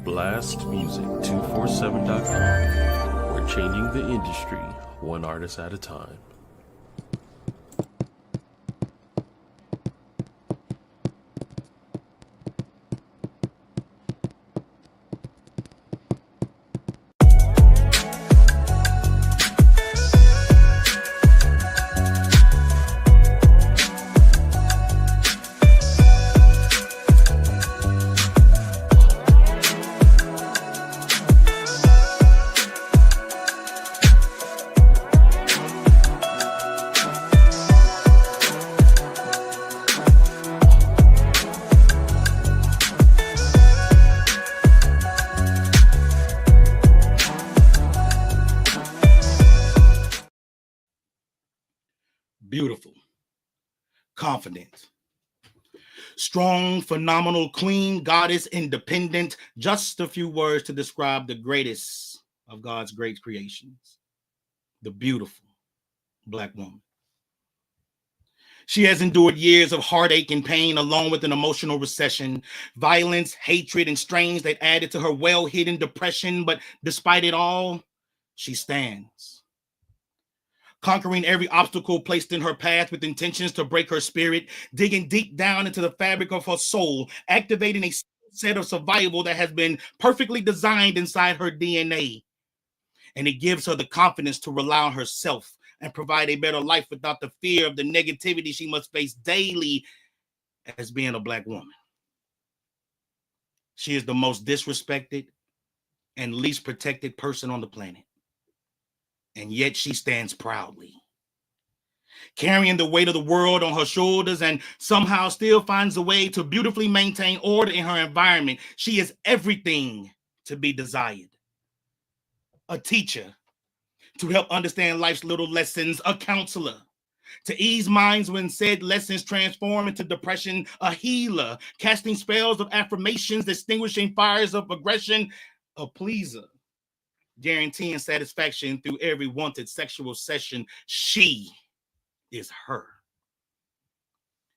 blastmusic247.com. We're changing the industry one artist at a time. Beautiful, confident, strong, phenomenal, queen, goddess, independent. Just a few words to describe the greatest of God's great creations, the beautiful Black woman. She has endured years of heartache and pain, along with an emotional recession, violence, hatred, and strains that added to her well-hidden depression. But despite it all, she stands, conquering every obstacle placed in her path with intentions to break her spirit, digging deep down into the fabric of her soul, activating a set of survival that has been perfectly designed inside her DNA. And it gives her the confidence to rely on herself and provide a better life without the fear of the negativity she must face daily as being a Black woman. She is the most disrespected and least protected person on the planet. And yet she stands proudly, carrying the weight of the world on her shoulders, and somehow still finds a way to beautifully maintain order in her environment. She is everything to be desired. A teacher to help understand life's little lessons, a counselor to ease minds when said lessons transform into depression, a healer casting spells of affirmations, extinguishing fires of aggression, a pleaser guaranteeing satisfaction through every wanted sexual session. She is her.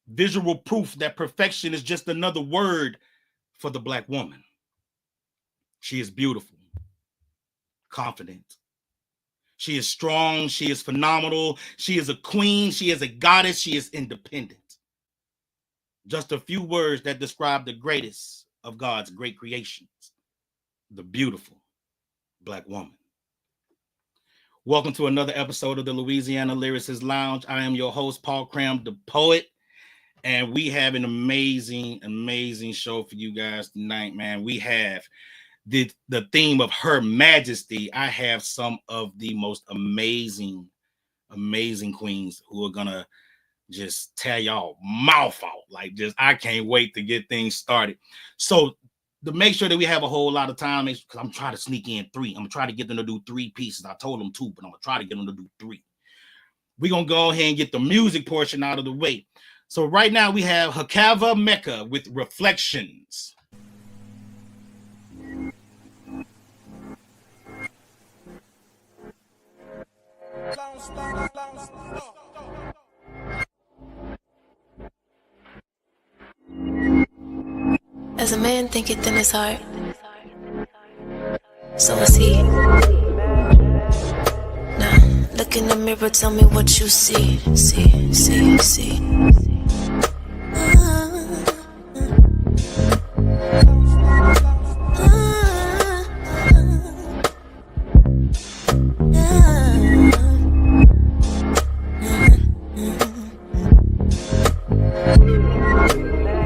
Visual proof that perfection is just another word for the Black woman. She is beautiful, confident. She is strong. She is phenomenal. She is a queen. She is a goddess. She is independent. Just a few words that describe the greatest of God's great creations, the beautiful Black woman. Welcome to another episode of the Louisiana Lyricist Lounge. I am your host, Paul Cram, the poet, and we have an amazing show for you guys tonight, man. We have the theme of Her-Majesty. I have some of the most amazing queens who are gonna just tear y'all mouth out. Like, just, I can't wait to get things started. So to make sure that we have a whole lot of time, because I'm trying to sneak in 3. I'm going to try to get them to do 3 pieces. I told them 2, but I'm going to try to get them to do 3. We're going to go ahead and get the music portion out of the way. So right now we have Hakava Mecca with Reflections. As a man thinketh in his heart, so is he. Now, look in the mirror, tell me what you see. See.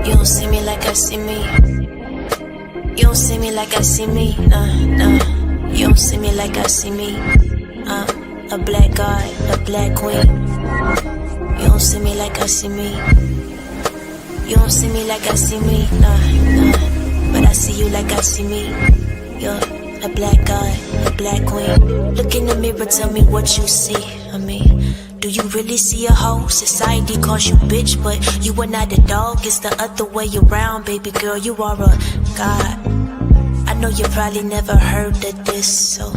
You don't see me like I see me. You don't see me like I see me, nah. You don't see me like I see me. A black god, a black queen. You don't see me like I see me. You don't see me like I see me, nah. But I see you like I see me. You're a black god, a black queen. Look in the mirror, tell me what you see. I mean, do you really see a hoe? Society calls you bitch, but you are not a dog. It's the other way around, baby girl. You are a god. I know you probably never heard of this, so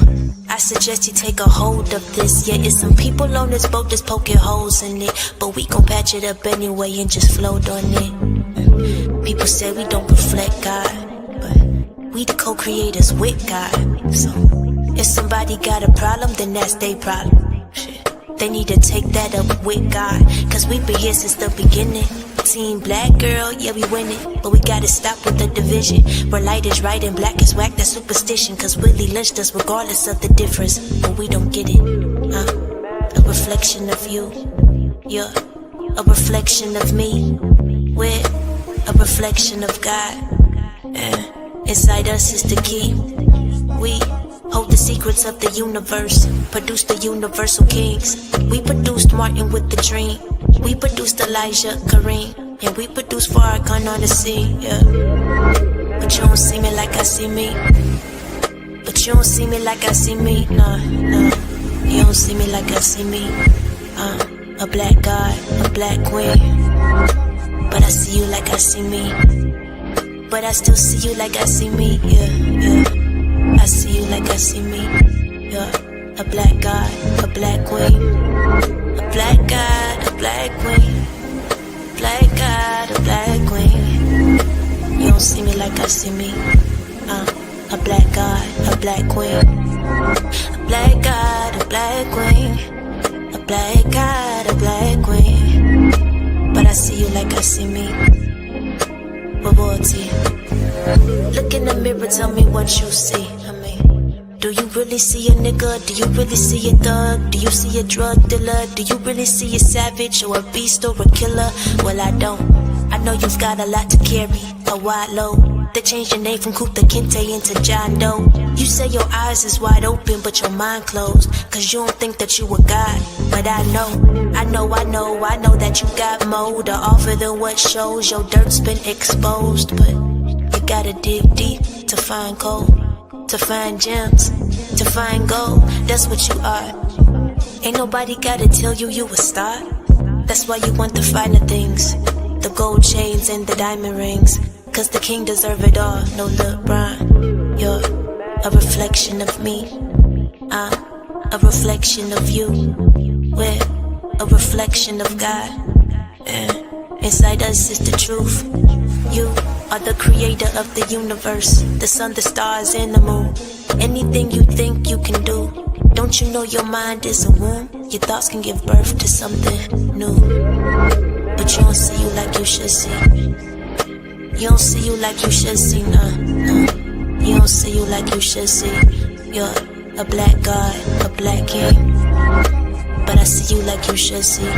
I suggest you take a hold of this. Yeah, it's some people on this boat that's poking holes in it, but we gon' patch it up anyway and just float on it. People say we don't reflect God, but We the co-creators with God. So if somebody got a problem, then that's their problem. Shit. They need to take that up with God, cause we've been here since the beginning. Team black girl, yeah, we winning, but we gotta stop with the division. Where light is right and black is whack, that's superstition. Cause Willie lynched us regardless of the difference, but we don't get it. A reflection of you, yeah, a reflection of me. We're a reflection of God. Inside us is the key. We hold the secrets of the universe, produce the universal kings. We produced Martin with the dream. We produced Elijah, Kareem, and we produced Farrakhan on the scene, yeah. But you don't see me like I see me. But you don't see me like I see me, nah. You don't see me like I see me. A black god, a black queen. But I see you like I see me. But I still see you like I see me, yeah. I see you like I see me, yeah. A black god, a black queen. A black god, a black queen. Black god, a black queen. You don't see me like I see me. A black god, a black queen. A black god, a black queen. A black god, a black queen. But I see you like I see me. Royalty. Look in the mirror, tell me what you see. Do you really see a nigga? Do you really see a thug? Do you see a drug dealer? Do you really see a savage or a beast or a killer? Well, I don't. I know you've got a lot to carry, a wide load. They changed your name from Kuta Kinte into John Doe. You say your eyes is wide open, but your mind closed. Cause you don't think that you a god. But I know that you got more to offer than what shows. Your dirt's been exposed, but you gotta dig deep to find gold. To find gems, to find gold, that's what you are. Ain't nobody gotta tell you you a star. That's why you want the finer things, the gold chains and the diamond rings. Cause the king deserve it all, no LeBron. You're a reflection of me, I'm a reflection of you. We're a reflection of God, and inside us is the truth. You are the creator of the universe, the sun, the stars, and the moon. Anything you think you can do. Don't you know your mind is a womb? Your thoughts can give birth to something new. But you don't see you like you should see. You don't see you like you should see, nah. You don't see you like you should see. You're a black god, a black king. But I see you like you should see.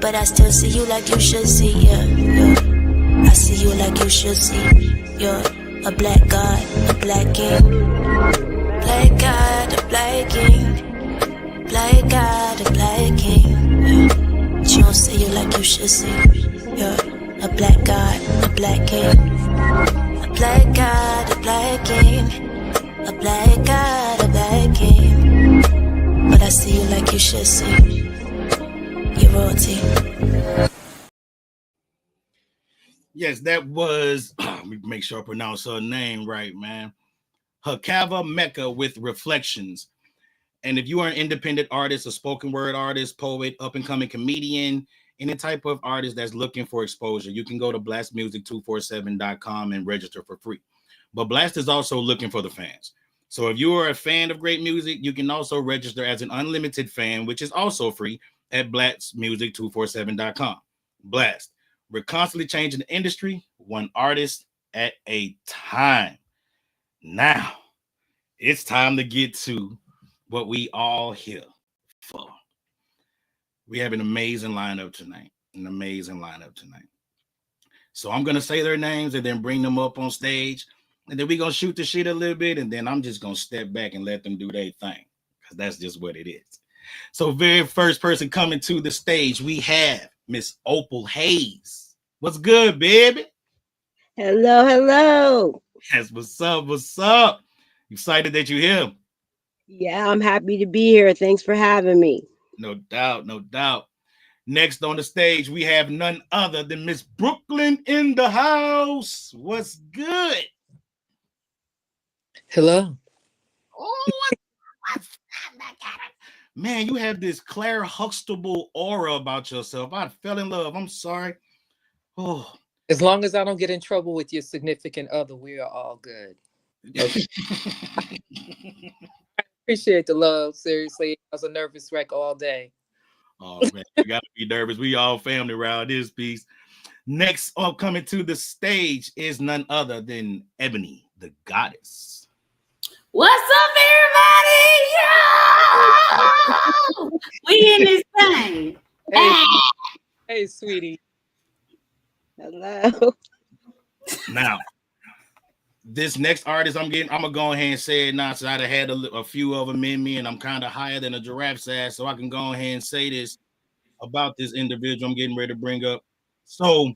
But I still see you like you should see, yeah. I see you like you should see. You're a black god, a black king. Black god, a black king. Black god, a black king. But you don't see you like you should see. You're a black god, a black king. A black god, a black king. A black god, a black king. But I see you like you should see. You're royalty. Yes, that was, let me make sure I pronounce her name right, man. Hakava Mecca with Reflections. And if you are an independent artist, a spoken word artist, poet, up-and-coming comedian, any type of artist that's looking for exposure, you can go to blastmusic247.com and register for free. But Blast is also looking for the fans. So if you are a fan of great music, you can also register as an unlimited fan, which is also free at blastmusic247.com. Blast. We're constantly changing the industry, one artist at a time. Now, it's time to get to what we all here for. We have an amazing lineup tonight. So I'm going to say their names and then bring them up on stage. And then we're going to shoot the shit a little bit. And then I'm just going to step back and let them do their thing. Because that's just what it is. So very first person coming to the stage, we have Miss Opal Hayes. What's good, baby? Hello. Yes, what's up? Excited that you're here. Yeah, I'm happy to be here. Thanks for having me. No doubt. Next on the stage, we have none other than Miss Brooklyn in the house. What's good? Hello. Oh, man, you have this Claire Huxtable aura about yourself. I fell in love. I'm sorry. Oh, As long as I don't get in trouble with your significant other, we are all good. Okay. Appreciate the love. Seriously, I was a nervous wreck all day. Oh man, you gotta be nervous. We all family around this piece. Next up, coming to the stage is none other than Ebony, the goddess. What's up, everybody? Yo! We in this thing. Hey, hey, sweetie. Hello. Now, this next artist I'm gonna go ahead and say it now, since I'd have had a few of them in me, and I'm kind of higher than a giraffe's ass, so I can go ahead and say this about this individual I'm getting ready to bring up. So,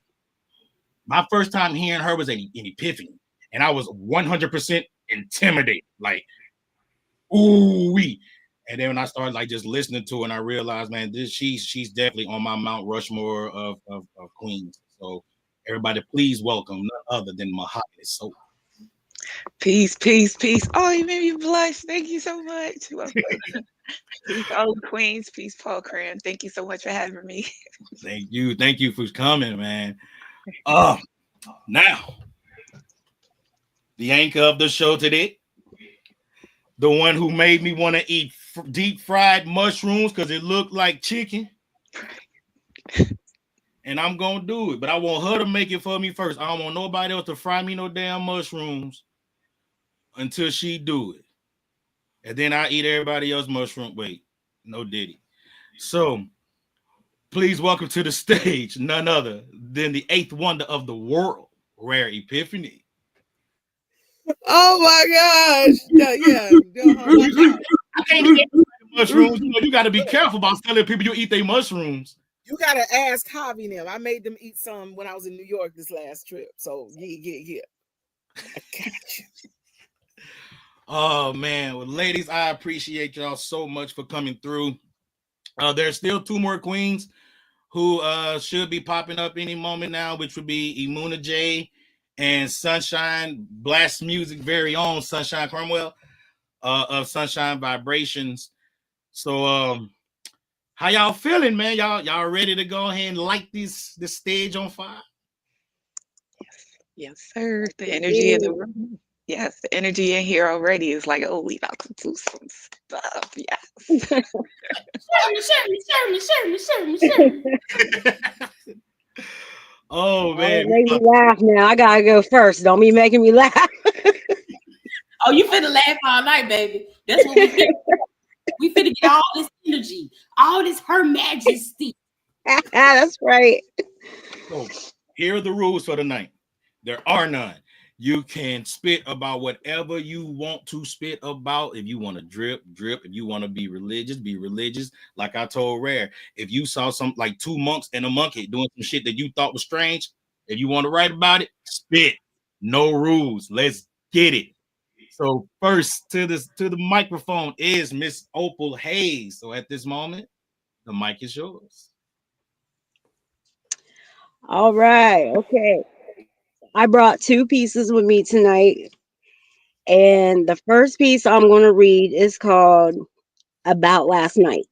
my first time hearing her was an epiphany, and I was 100% intimidated, like, ooh wee. And then when I started like just listening to her, and I realized, man, she's definitely on my Mount Rushmore of queens. So everybody, please welcome none other than Mahogany Soul. Peace, peace, peace. Oh, you made me blush. Thank you so much. Peace, all the queens. Peace, Paul Cram. Thank you so much for having me. Thank you for coming, man. Now the anchor of the show today, the one who made me want to eat deep fried mushrooms because it looked like chicken. And I'm gonna do it, but I want her to make it for me first. I don't want nobody else to fry me no damn mushrooms until she do it. And then I eat everybody else's mushroom. Wait, no diddy. So please welcome to the stage none other than the eighth wonder of the world, Rare Epiphany. Oh my gosh. Yeah. I can't eat mushrooms. You got to be careful about telling people you eat their mushrooms. You gotta ask Javi now. I made them eat some when I was in New York this last trip. So yeah. I got you. Oh man, well, ladies, I appreciate y'all so much for coming through. There's still two more queens who should be popping up any moment now, which would be Imuna J and Sunshine Blast Music very own Sunshine Cromwell of Sunshine Vibrations. So how y'all feeling, man? Y'all ready to go ahead and light this stage on fire? Yes, sir. The energy in the room. Yes, the energy in here already is like, oh, we about to do some stuff. Yes. Shirley. Oh man, Make me laugh now. I gotta go first. Don't be making me laugh. Oh, you finna laugh all night, baby. That's what we finna. We finna get all this energy, all this HER-MAJESTY. That's right. so here are the rules for the night. There are none. You can spit about whatever you want to spit about. If you want to drip. If you want to be religious. Like I told Rare, if you saw some like two monks and a monkey doing some shit that you thought was strange, if you want to write about it, spit. No rules. Let's get it. So first to the microphone is Miss Opal Hayes. So at this moment, the mic is yours. All right. Okay. I brought two pieces with me tonight. And the first piece I'm going to read is called About Last Night.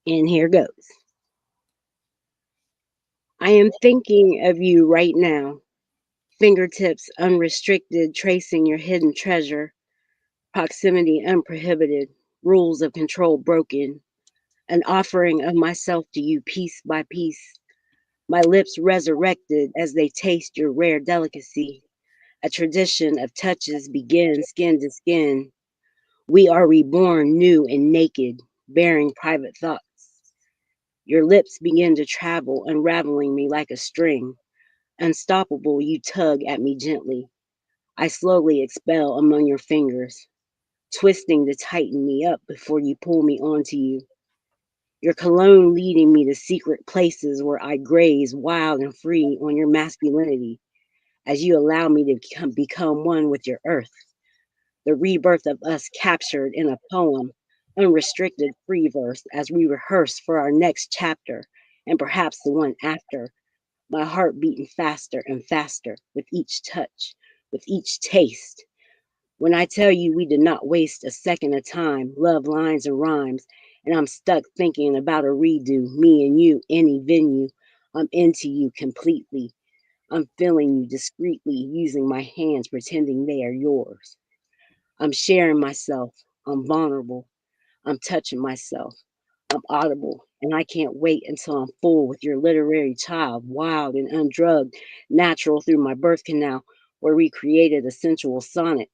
And here goes. I am thinking of you right now. Fingertips unrestricted, tracing your hidden treasure. Proximity unprohibited. Rules of control broken. An offering of myself to you piece by piece. My lips resurrected as they taste your rare delicacy. A tradition of touches begins skin to skin. We are reborn new and naked, bearing private thoughts. Your lips begin to travel, unraveling me like a string. Unstoppable, you tug at me gently. I slowly expel among your fingers, twisting to tighten me up before you pull me onto you. Your cologne leading me to secret places where I graze wild and free on your masculinity as you allow me to become one with your earth. The rebirth of us captured in a poem, unrestricted free verse as we rehearse for our next chapter and perhaps the one after. My heart beating faster and faster with each touch, with each taste. When I tell you we did not waste a second of time, love lines and rhymes, and I'm stuck thinking about a redo, me and you, any venue, I'm into you completely. I'm feeling you discreetly, using my hands, pretending they are yours. I'm sharing myself. I'm vulnerable. I'm touching myself. I'm audible, and I can't wait until I'm full with your literary child, wild and undrugged, natural through my birth canal, where we created a sensual sonnet.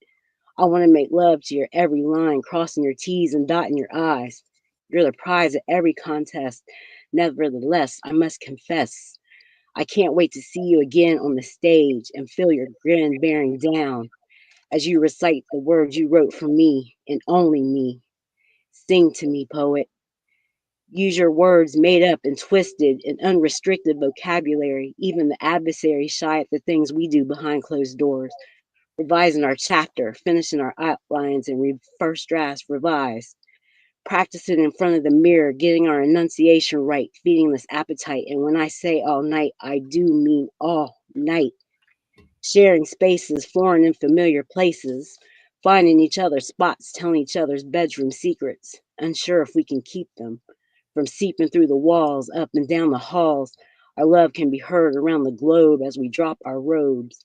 I want to make love to your every line, crossing your T's and dotting your I's. You're the prize at every contest. Nevertheless, I must confess, I can't wait to see you again on the stage and feel your grin bearing down as you recite the words you wrote for me and only me. Sing to me, poet. Use your words made up and twisted and unrestricted vocabulary, even the adversary shy at the things we do behind closed doors. Revising our chapter, finishing our outlines and first drafts revised. Practicing in front of the mirror, getting our enunciation right, feeding this appetite. And when I say all night, I do mean all night. Sharing spaces, flooring in familiar places, finding each other's spots, telling each other's bedroom secrets, unsure if we can keep them. From seeping through the walls, up and down the halls, our love can be heard around the globe as we drop our robes,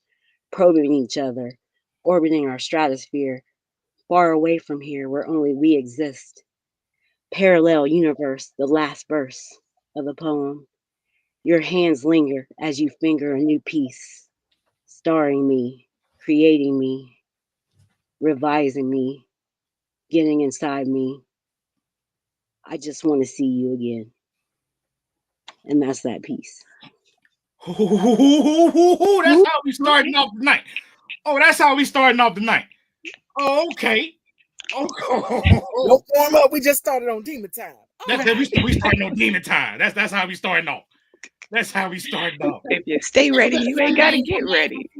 probing each other, orbiting our stratosphere, far away from here where only we exist. Parallel universe, the last verse of the poem. Your hands linger as you finger a new piece, starring me, creating me, revising me, getting inside me. I just want to see you again. And that's that piece. That's how we starting off the night. Oh, that's how we starting off the night. Oh, okay. Don't warm up. We just started on demon time. That's it. We starting on demon time. That's how we starting off. That's how we starting off. If you stay ready, you ain't gotta get ready.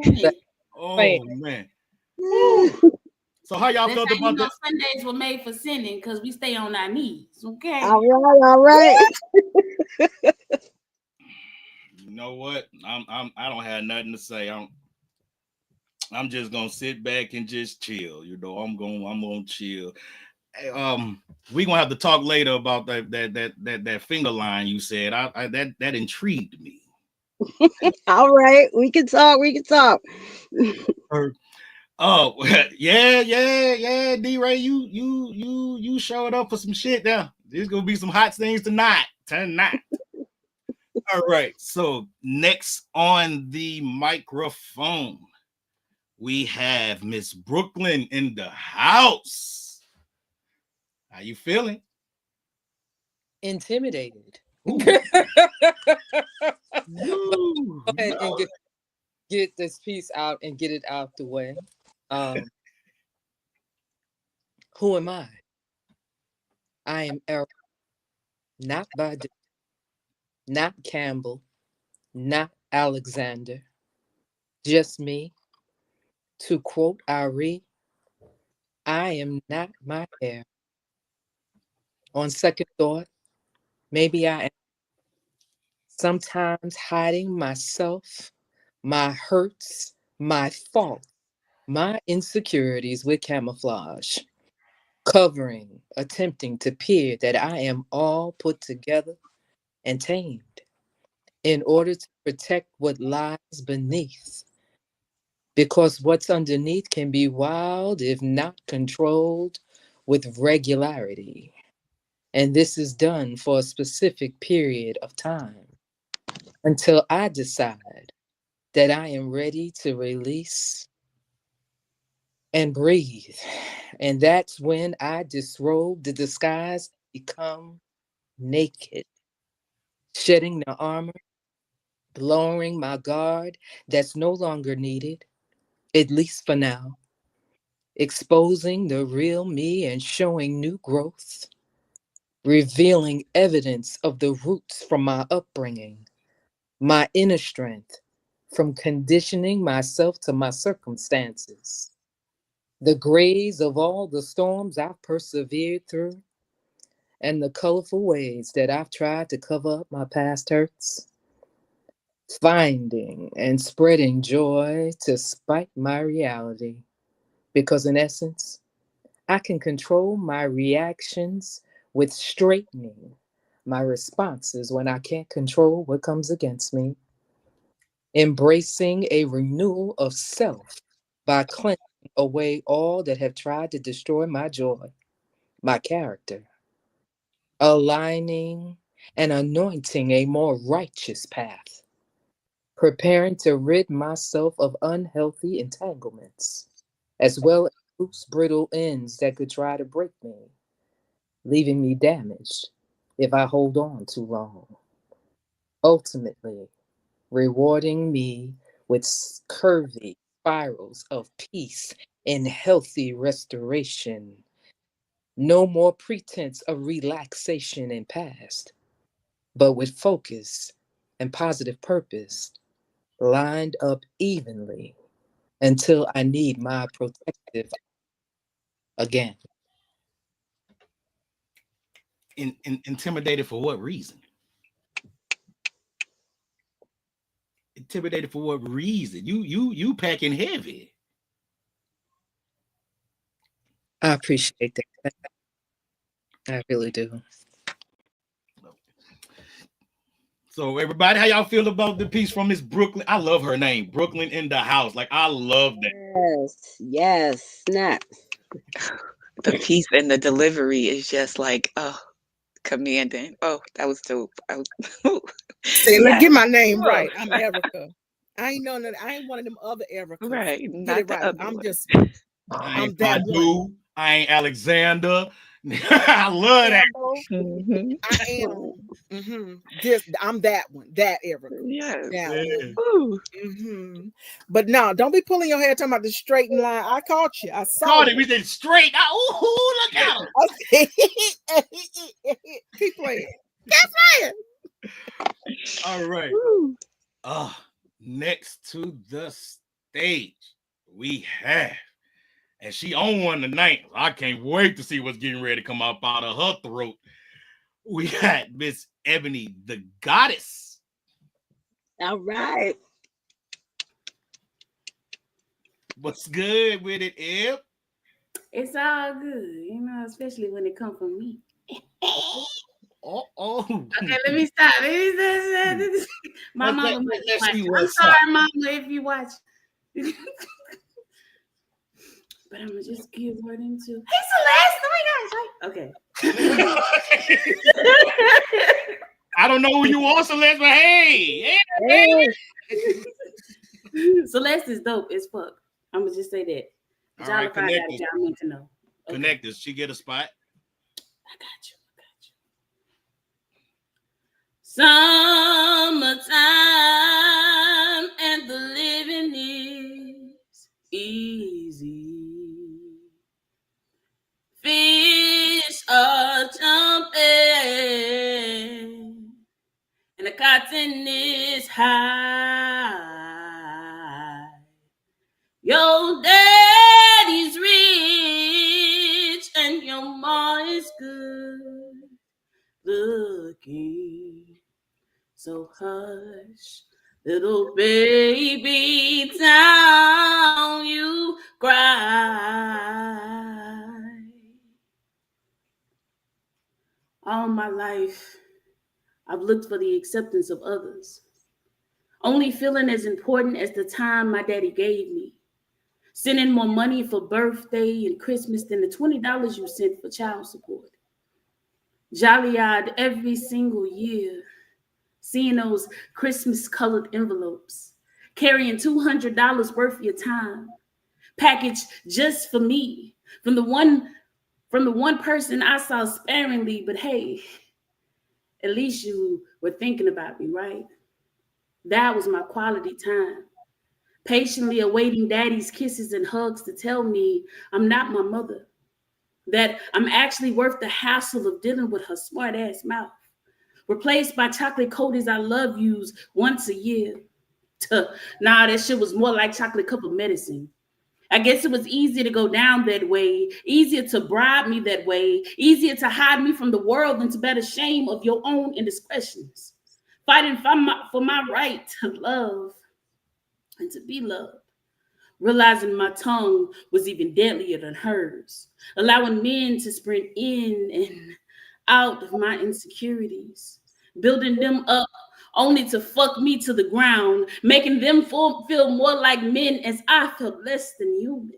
Oh man. Woo. So how y'all felt about that? Sundays were made for sinning because we stay on our knees. Okay. All right. You know what? I don't have nothing to say. I'm just gonna sit back and just chill. You know, I'm gonna chill. Hey, we gonna have to talk later about that finger line you said. That intrigued me. All right, we can talk. Oh yeah, D-Ray, you showed up for some shit there. There's gonna be some hot things tonight. All right, so next on the microphone, we have Miss Brooklyn in the house. How you feeling? Intimidated. Ooh. Go ahead and get this piece out and get it out the way. Who am I? I am Eric, not Badu, not Campbell, not Alexander, just me. To quote Ari, I am not my hair. On second thought, maybe I am. Sometimes hiding myself, my hurts, my faults, my insecurities with camouflage, covering, attempting to appear that I am all put together and tamed in order to protect what lies beneath. Because what's underneath can be wild if not controlled with regularity. And this is done for a specific period of time until I decide that I am ready to release and breathe. And that's when I disrobe the disguise, become naked, shedding the armor, lowering my guard that's no longer needed, at least for now, exposing the real me and showing new growth, revealing evidence of the roots from my upbringing, my inner strength from conditioning myself to my circumstances, the grays of all the storms I've persevered through, and the colorful ways that I've tried to cover up my past hurts, finding and spreading joy to spite my reality. Because in essence, I can control my reactions with straightening my responses when I can't control what comes against me, embracing a renewal of self by cleansing away all that have tried to destroy my joy, my character, aligning and anointing a more righteous path, preparing to rid myself of unhealthy entanglements, as well as loose, brittle ends that could try to break me, leaving me damaged if I hold on too long. Ultimately, rewarding me with curvy spirals of peace and healthy restoration. No more pretense of relaxation and past, but with focus and positive purpose lined up evenly until I need my protective again. Intimidated for what reason? Intimidated for what reason? You packing heavy. I appreciate that. I really do. So everybody, how y'all feel about the piece from Miss Brooklyn? I love her name, Brooklyn in the house. Like I love that. Yes, snap. The piece and the delivery is just like, oh, commanding. Oh, that was dope. Say, let's Yeah. get my name Oh. right. I'm Erica. I ain't none of I ain't one of them other Ericas. Right. Get Not it the right. other I'm one. just I I'm ain't that one. Badu. I ain't Alexander. I love that. Mhm. I am. I'm that one. That Erica. Yes. That Yeah. one. But no, don't be pulling your hair talking about the straight line. I caught you. I saw Caught it. it. We did straight. Ooh, look out. Keep playing. Keep playing. All right. Woo. Next to the stage, we have, and she on one tonight. I can't wait to see what's getting ready to come up out of her throat. We got Miss Ebony, the goddess. All right. What's good with it, Eb? It's all good, especially when it comes from me. Okay, let me stop. My mama might let's watch. see I'm what's sorry, up. mama, if you watch. But I'm gonna just give word into. Hey, Celeste, oh my gosh, right? Okay. I don't know who you are, Celeste, but hey. Celeste is dope as fuck. I'm gonna just say that. All right, find out if y'all need to know. Okay. Connect us. She get a spot. I got you. Summertime and the living is easy. Fish are jumping and the cotton is high. Your daddy's rich and your ma is good looking. So hush, little baby, down you cry. All my life, I've looked for the acceptance of others, only feeling as important as the time my daddy gave me, sending more money for birthday and Christmas than the $20 you sent for child support. Jolly-eyed every single year, seeing those Christmas-colored envelopes, carrying $200 worth of your time, packaged just for me, from the one person I saw sparingly, but hey, at least you were thinking about me, right? That was my quality time. Patiently awaiting daddy's kisses and hugs to tell me I'm not my mother, that I'm actually worth the hassle of dealing with her smart ass mouth, replaced by chocolate coaties I love yous once a year. Nah, that shit was more like chocolate cup of medicine. I guess it was easier to go down that way, easier to bribe me that way, easier to hide me from the world than to bear the shame of your own indiscretions. Fighting for my right to love and to be loved. Realizing my tongue was even deadlier than hers, allowing men to sprint in and out of my insecurities, building them up only to fuck me to the ground, making them feel more like men as I felt less than human.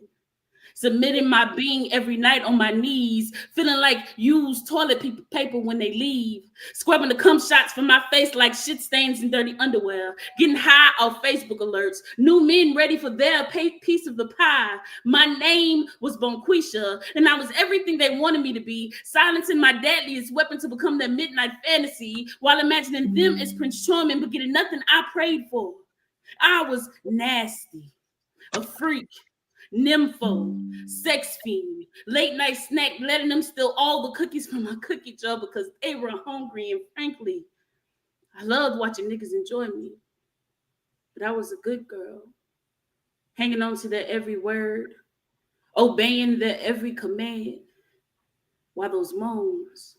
Submitting my being every night on my knees, feeling like used toilet paper when they leave, scrubbing the cum shots from my face like shit stains and dirty underwear, getting high off Facebook alerts, new men ready for their piece of the pie. My name was Bonquisha, and I was everything they wanted me to be, silencing my deadliest weapon to become their midnight fantasy, while imagining them as Prince Charming, but getting nothing I prayed for. I was nasty, a freak, nympho, sex fiend, late night snack, letting them steal all the cookies from my cookie jar because they were hungry. And frankly, I loved watching niggas enjoy me. But I was a good girl, hanging on to their every word, obeying their every command, while those moans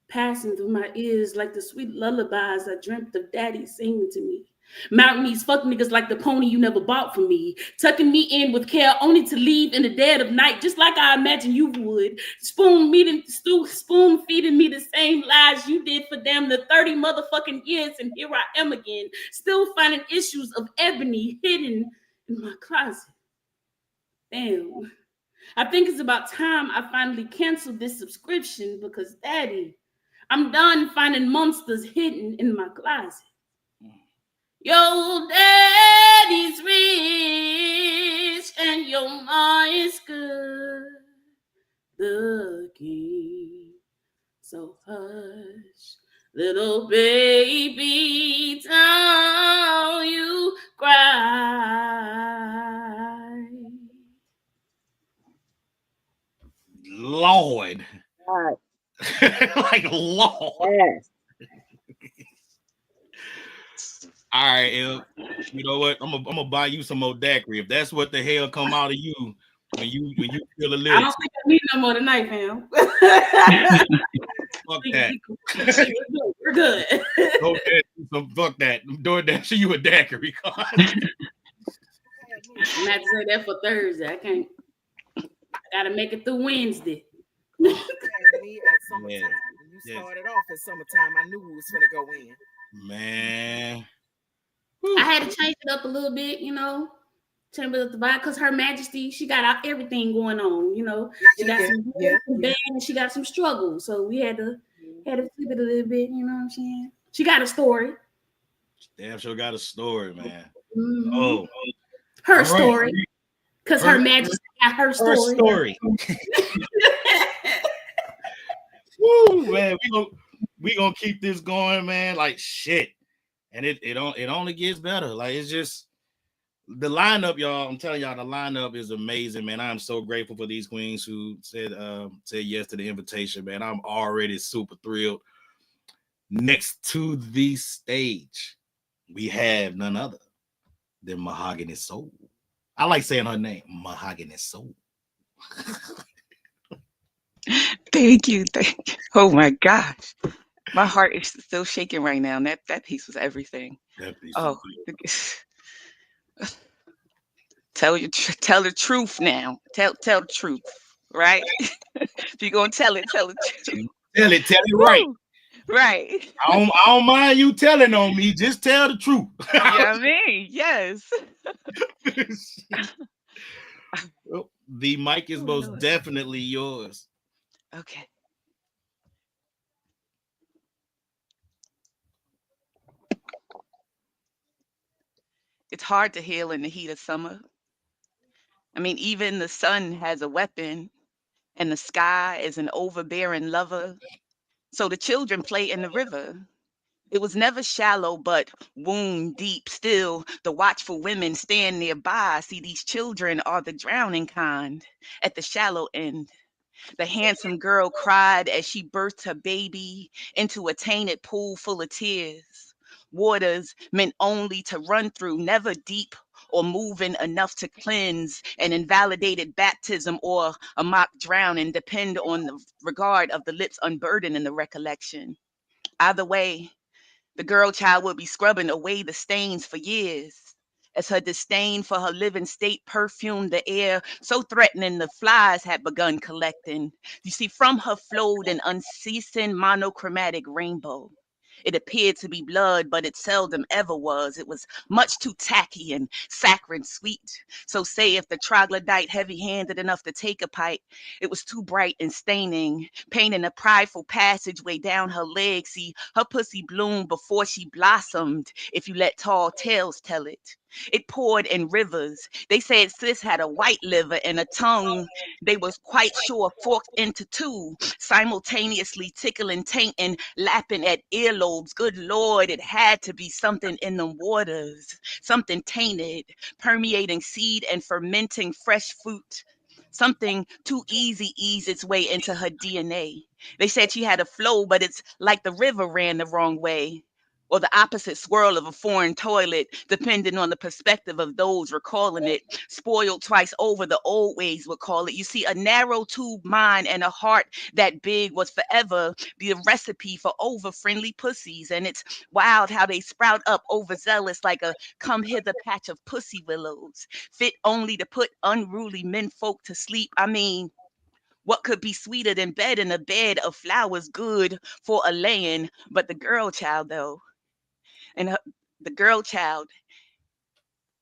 passing through my ears like the sweet lullabies I dreamt of daddy singing to me. Mounting these fuck niggas like the pony you never bought for me, tucking me in with care only to leave in the dead of night, just like I imagine you would. Spoon feeding me the same lies you did for damn the 30 motherfucking years, and here I am again, still finding issues of ebony hidden in my closet. Damn. I think it's about time I finally canceled this subscription because, Daddy, I'm done finding monsters hidden in my closet. Your daddy's rich and your ma is good looking. So hush, little baby, don't you cry. Lord. God, Like, Lord. yes. All right, you know what? I'm gonna buy you some more daiquiri if that's what the hell come out of you when you feel a I lyrics. don't think I need no more tonight, fam. Fuck that. We're good. Okay, fuck that. I'm doing that. You a daiquiri. I'm gonna have to say that for Thursday. I can't. I gotta make it through Wednesday. Me at summertime. Yeah. When you started off at summertime, I knew we was gonna go in. Man. I had to change it up a little bit, you know, change it up the vibe because Her-Majesty, she got out everything going on, you know. She got some band and she got some struggle, so we had to flip it a little bit, you know what I'm saying? She got a story. Damn sure got a story, man. Mm-hmm. Oh, her story, because Her-Majesty got her story. Her story. Woo, man, we gonna keep this going, man. Like shit. And it only gets better. Like it's just the lineup, y'all. I'm telling y'all, the lineup is amazing, man. I'm so grateful for these queens who said yes to the invitation, man. I'm already super thrilled. Next to the stage, we have none other than Mahogany Soul. I like saying her name, Mahogany Soul. Thank you. Oh my gosh. My heart is still shaking right now. And that piece was everything. That piece tell the truth now. Tell the truth, right? If you're gonna tell it, tell the truth. Tell it right. Right. I don't mind you telling on me. Just tell the truth. You know what I mean? Yes. Well, the mic is most definitely yours. Okay. It's hard to heal in the heat of summer. I mean, even the sun has a weapon, and the sky is an overbearing lover. So the children play in the river. It was never shallow, but wound deep. Still, the watchful women stand nearby. See, these children are the drowning kind at the shallow end. The handsome girl cried as she birthed her baby into a tainted pool full of tears. Waters meant only to run through, never deep or moving enough to cleanse. An invalidated baptism or a mock drowning depend on the regard of the lips unburdened in the recollection. Either way, the girl child would be scrubbing away the stains for years. as her disdain for her living state perfumed the air, so threatening the flies had begun collecting. You see, from her flowed an unceasing monochromatic rainbow. It appeared to be blood, but it seldom ever was. It was much too tacky and saccharine sweet. So say if the troglodyte heavy-handed enough to take a pipe, it was too bright and staining, painting a prideful passageway down her leg. See, her pussy bloomed before she blossomed, if you let tall tales tell it. It poured in rivers. They said sis had a white liver and a tongue they was quite sure forked into two, simultaneously tickling, tainting, lapping at earlobes. Good Lord, it had to be something in the waters, something tainted, permeating seed and fermenting fresh fruit. Something too easy eased its way into her DNA. They said she had a flow, but it's like the river ran the wrong way, or the opposite swirl of a foreign toilet, depending on the perspective of those recalling it. Spoiled twice over, the old ways would call it. You see, a narrow tube mind and a heart that big was forever be a recipe for over friendly pussies. And it's wild how they sprout up overzealous like a come hither patch of pussy willows, fit only to put unruly men folk to sleep. I mean, what could be sweeter than bed in a bed of flowers good for a laying? But the girl child, though, and the girl child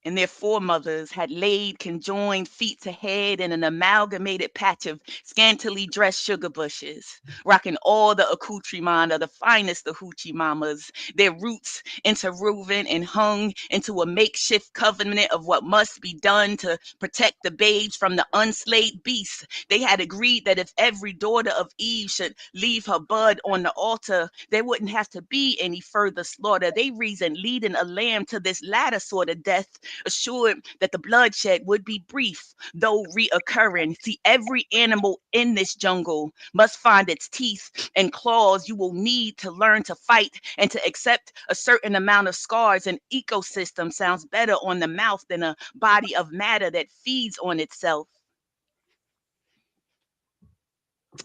and their foremothers had laid conjoined feet to head in an amalgamated patch of scantily dressed sugar bushes, rocking all the accoutrement of the finest of hoochie mamas, their roots interwoven and hung into a makeshift covenant of what must be done to protect the babes from the unslayed beasts. They had agreed that if every daughter of Eve should leave her bud on the altar, there wouldn't have to be any further slaughter. They reasoned leading a lamb to this latter sort of death, assured that the bloodshed would be brief, though reoccurring. See, every animal in this jungle must find its teeth and claws. You will need to learn to fight and to accept a certain amount of scars. An ecosystem sounds better on the mouth than a body of matter that feeds on itself.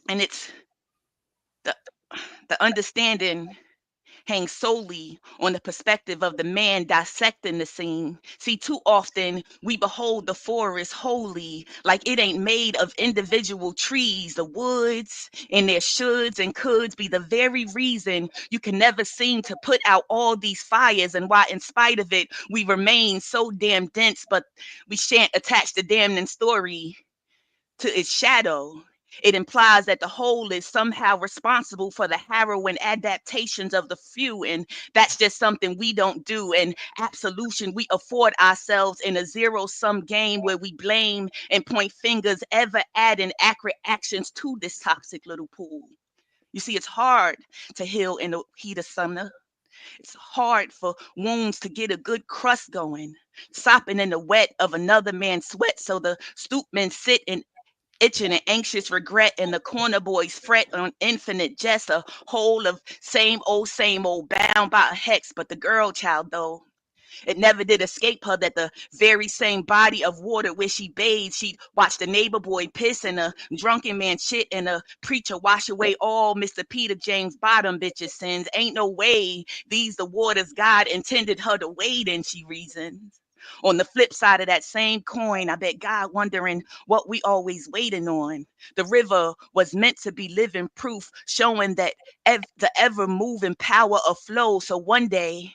And it's the, the understanding hangs solely on the perspective of the man dissecting the scene. See, too often we behold the forest wholly, like it ain't made of individual trees. The woods and their shoulds and coulds be the very reason you can never seem to put out all these fires, and why, in spite of it, we remain so damn dense, but we shan't attach the damning story to its shadow. It implies that the whole is somehow responsible for the harrowing adaptations of the few, and that's just something we don't do. And absolution we afford ourselves in a zero-sum game where we blame and point fingers, ever adding accurate actions to this toxic little pool. You see, it's hard to heal in the heat of summer. It's hard for wounds to get a good crust going, sopping in the wet of another man's sweat. So the stoop men sit in itching and anxious regret, and the corner boys fret on infinite jest, a whole of same old, bound by a hex. But the girl child, though, it never did escape her that the very same body of water where she bathed, she'd watch the neighbor boy piss and a drunken man shit and a preacher wash away all Mr. Peter James Bottom bitch's sins. Ain't no way these the waters God intended her to wade in, she reasons. On the flip side of that same coin, I bet God wondering what we always waiting on. The river was meant to be living proof, showing that the ever moving power of flow. So one day,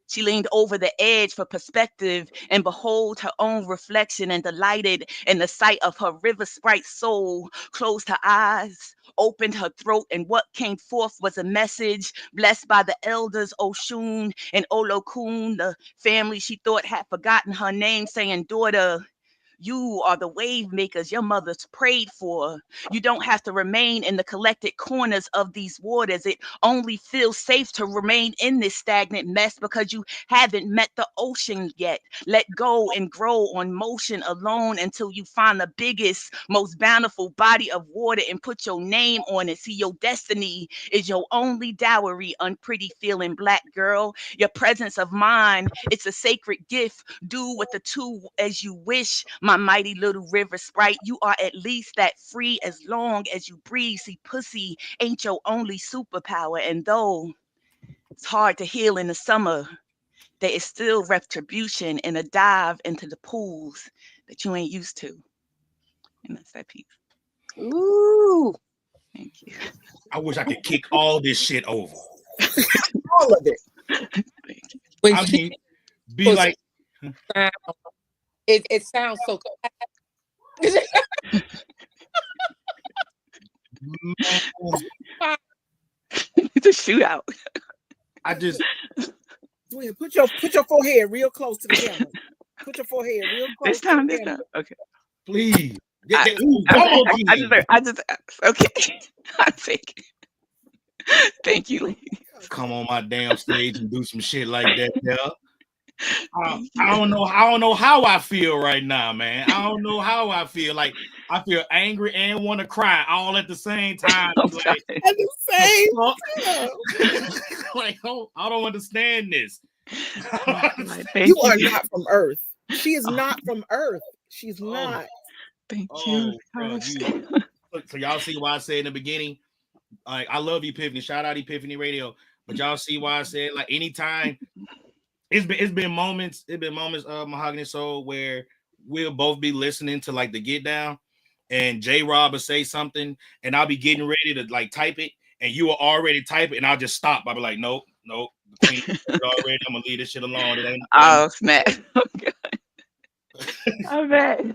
she leaned over the edge for perspective and behold her own reflection, and delighted in the sight of her river sprite soul, closed her eyes, opened her throat, and what came forth was a message blessed by the elders Oshun and Olokun, the family she thought had forgotten her name, saying, "Daughter, you are the wave makers your mothers prayed for. You don't have to remain in the collected corners of these waters. It only feels safe to remain in this stagnant mess because you haven't met the ocean yet. Let go and grow on motion alone until you find the biggest, most bountiful body of water and put your name on it. See, your destiny is your only dowry, unpretty feeling black girl. Your presence of mind, it's a sacred gift. Do with the two as you wish, my mighty little river sprite. You are at least that free as long as you breathe. See, pussy ain't your only superpower. And though it's hard to heal in the summer, there is still retribution and a dive into the pools that you ain't used to. And that's that piece. Ooh. Thank you. I wish I could kick all this shit over. All of it. Thank you. When I she mean, be goes like, down, it sounds so man, It's a shootout. I just, Twin, put your forehead real close to the camera. Put your forehead real close This time, to the this time. camera. Okay. please. I just okay. I take it. Thank you, lady. Come on my damn stage and do some shit like that, yeah. Thank I you. don't know how I feel right now, man. I don't know how I feel. Like I feel angry and want to cry all at the same time. I'm It's like, sorry. At the same time. like, I don't understand this. Thank You are you. not from Earth. She is not from Earth. She's not. Thank Oh, you. bro, Gosh. so y'all see why I said in the beginning, like I love Epiphany. Shout out Epiphany Radio. But y'all see why I said like anytime it's been moments, Mahogany Soul, where we'll both be listening to like the Get Down, and J Rob will say something, and I'll be getting ready to like type it, and you will already type it, and I'll just stop. I'll be like, nope. The queen already. I'm gonna leave this shit alone. It ain't. Oh snap! Oh god! I bet.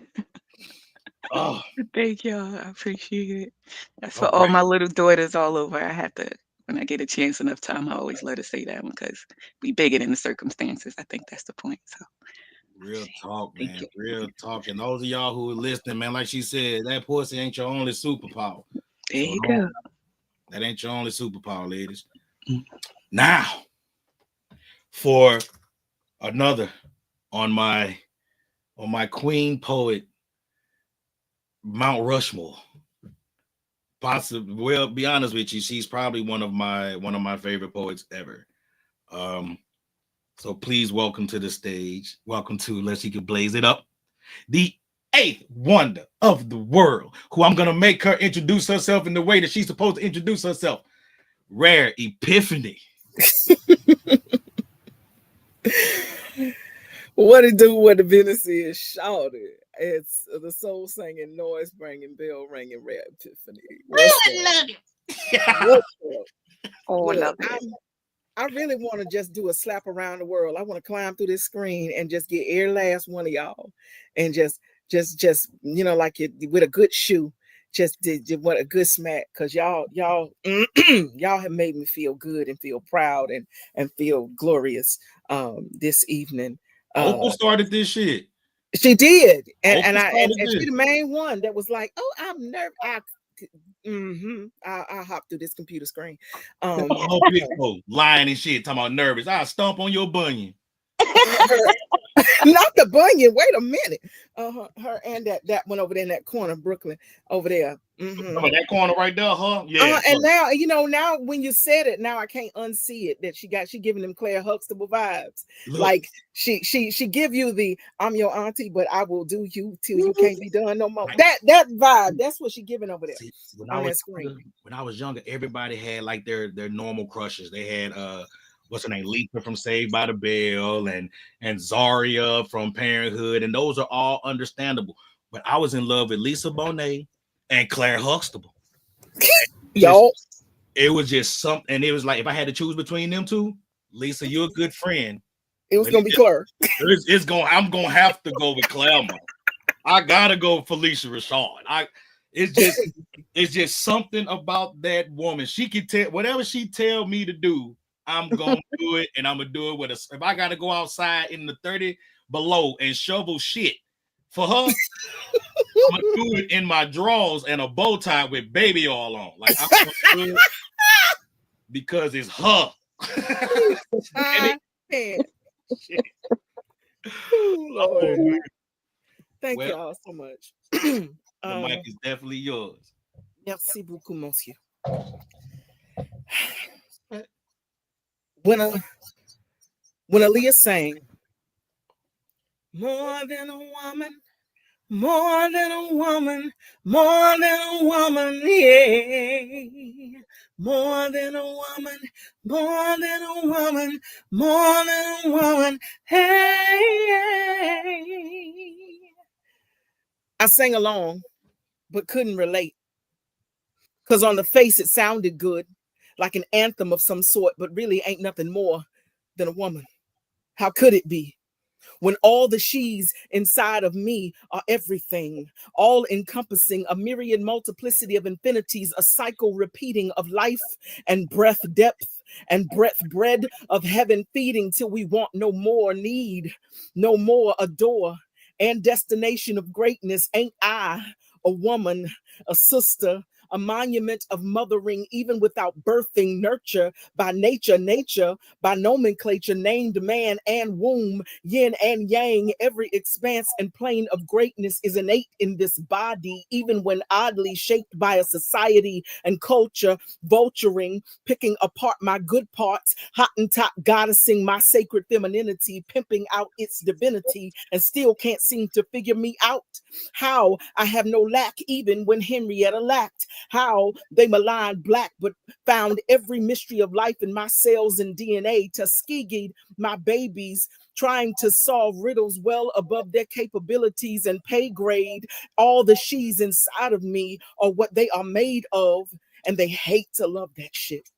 Oh, Thank y'all. I appreciate it. That's for all all right. my little daughters all over. I have to, when I get a chance enough time, I always let her say that one because we bigger than the circumstances. I think that's the point. So Real talk, thank man. you. Real talk. And those of y'all who are listening, man, like she said, that pussy ain't your only superpower. There So you go. that ain't your only superpower, ladies. Mm. Now, for another on my queen poet, Mount Rushmore. Possibly, well, be honest with you, she's probably one of my favorite poets ever. So please welcome to the stage. Welcome to Let's She Can Blaze It Up, the eighth wonder of the world, who I'm gonna make her introduce herself in the way that she's supposed to introduce herself. Rare Epiphany. What it do? What the business is? Shouted. It's the soul singing, noise bringing, bell ringing, Rare Epiphany. What's up? What's up? Oh, I Look, love it. I really want to just do a slap around the world. I want to climb through this screen and just get every last one of y'all, and just like it with a good shoe. Just did what a good smack, because y'all y'all have made me feel good and feel proud and feel glorious this evening. Opal started this shit. She did, and Opal and she the main one that was like, oh, I'm nervous. I'll hop through this computer screen. Lying and shit, talking about nervous. I'll stomp on your bunion. Not the bunion. Wait a minute. Her and that one over there in that corner, Brooklyn, over there. That corner right there, huh? Yeah. And now when you said it, now I can't unsee it. That she giving them Claire Huxtable vibes. Look. Like she give you the I'm your auntie, but I will do you till you can't be done no more. That vibe. That's what she giving over there. See, when I was younger, everybody had like their normal crushes. They had what's her name, Lisa from Saved by the Bell, and Zaria from Parenthood, and those are all understandable. But I was in love with Lisa Bonet and Claire Huxtable. Yo, it was just something, and it was like if I had to choose between them two, Lisa, you're a good friend. It was gonna be Claire. I'm gonna have to go with Claire. I gotta go with Felicia Rashad. It's just something about that woman. She can tell whatever she tell me to do. I'm gonna do it, and I'm gonna do it with if I gotta go outside in the 30 below and shovel shit for her, I'm gonna do it in my drawers and a bow tie with baby oil on. Like I'm gonna do it because it's her. Lord. Thank y'all so much. The mic is definitely yours. Merci beaucoup, monsieur. When Aaliyah sang, more than a woman, more than a woman, more than a woman, yeah. more than a woman, more than a woman, more than a woman. Hey, I sang along, but couldn't relate. Because on the face, it sounded good, like an anthem of some sort, but really ain't nothing more than a woman. How could it be? When all the she's inside of me are everything, all encompassing a myriad multiplicity of infinities, a cycle repeating of life and breath depth and breath bread of heaven feeding till we want no more, need no more, adore, and destination of greatness. Ain't I a woman, a sister, a monument of mothering, even without birthing, nurture by nature, nature by nomenclature, named man and womb, yin and yang, every expanse and plane of greatness is innate in this body, even when oddly shaped by a society and culture, vulturing, picking apart my good parts, Hottentot goddessing my sacred femininity, pimping out its divinity, and still can't seem to figure me out. How I have no lack even when Henrietta lacked. How they maligned black, but found every mystery of life in my cells and DNA, Tuskegee, my babies, trying to solve riddles well above their capabilities and pay grade. All the she's inside of me are what they are made of, and they hate to love that shit.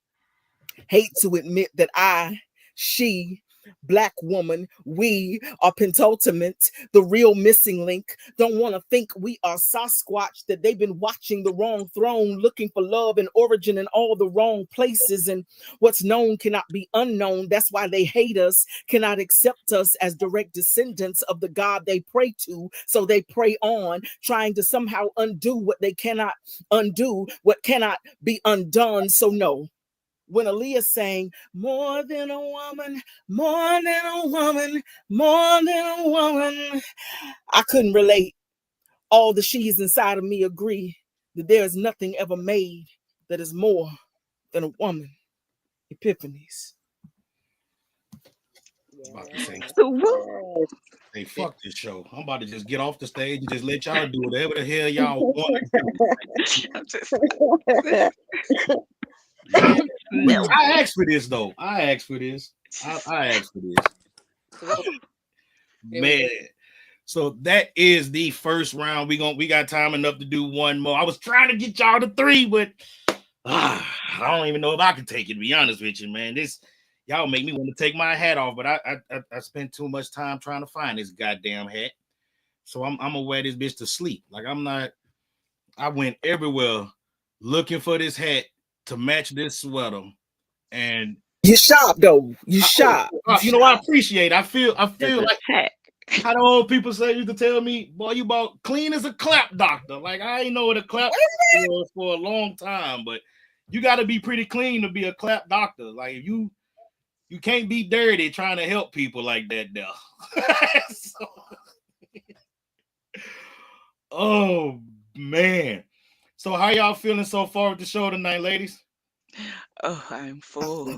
Hate to admit that I, she, Black woman, we are pentultimate, the real missing link. Don't want to think we are Sasquatch, that they've been watching the wrong throne, looking for love and origin in all the wrong places. And what's known cannot be unknown. That's why they hate us, cannot accept us as direct descendants of the God they pray to. So they pray on, trying to somehow undo what they cannot undo, what cannot be undone. So no. When Aaliyah sang, more than a woman, more than a woman, more than a woman, I couldn't relate. All the she's inside of me agree that there is nothing ever made that is more than a woman. Epiphanies. I'm about to say, Woo. hey, fuck this show. I'm about to just get off the stage and just let y'all do whatever the hell y'all want to do. I'm just Man, no. I asked for this though. I asked for this. I asked for this. Man. So that is the first round. We got time enough to do one more. I was trying to get y'all to 3, but I don't even know if I can take it, to be honest with you, man. This y'all make me want to take my hat off, but I spent too much time trying to find this goddamn hat. So I'm gonna wear this bitch to sleep. Like I went everywhere looking for this hat to match this sweater. And you shop though. You shop. You know, I appreciate it. I feel like Heck. how the old people say used to tell me, boy, you about clean as a clap doctor. Like I ain't know what a clap was for a long time, but you got to be pretty clean to be a clap doctor. Like if you can't be dirty trying to help people like that now. Oh man. So how y'all feeling so far with the show tonight, ladies? Oh, I'm full.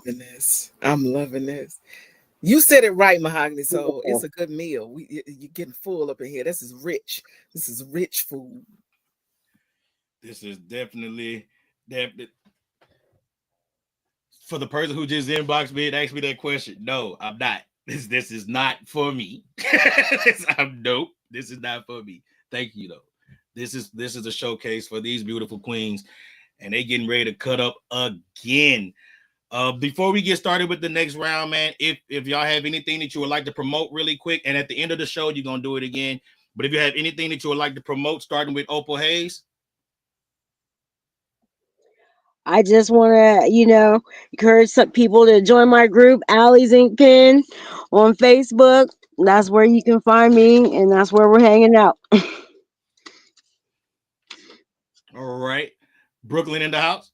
I'm loving this. You said it right, Mahogany. So it's a good meal. You're getting full up in here. This is rich. This is rich food. This is definitely for the person who just inboxed me and asked me that question. No, I'm not. This is not for me. I'm dope. This is not for me. Thank you though. This is a showcase for these beautiful queens, and they getting ready to cut up again. Before we get started with the next round, man, if y'all have anything that you would like to promote really quick, and at the end of the show, you're gonna do it again. But if you have anything that you would like to promote, starting with Opal Hayes. I just want to, encourage some people to join my group, Allie's Ink Pen, on Facebook. That's where you can find me, and that's where we're hanging out. All right. Brooklyn in the house.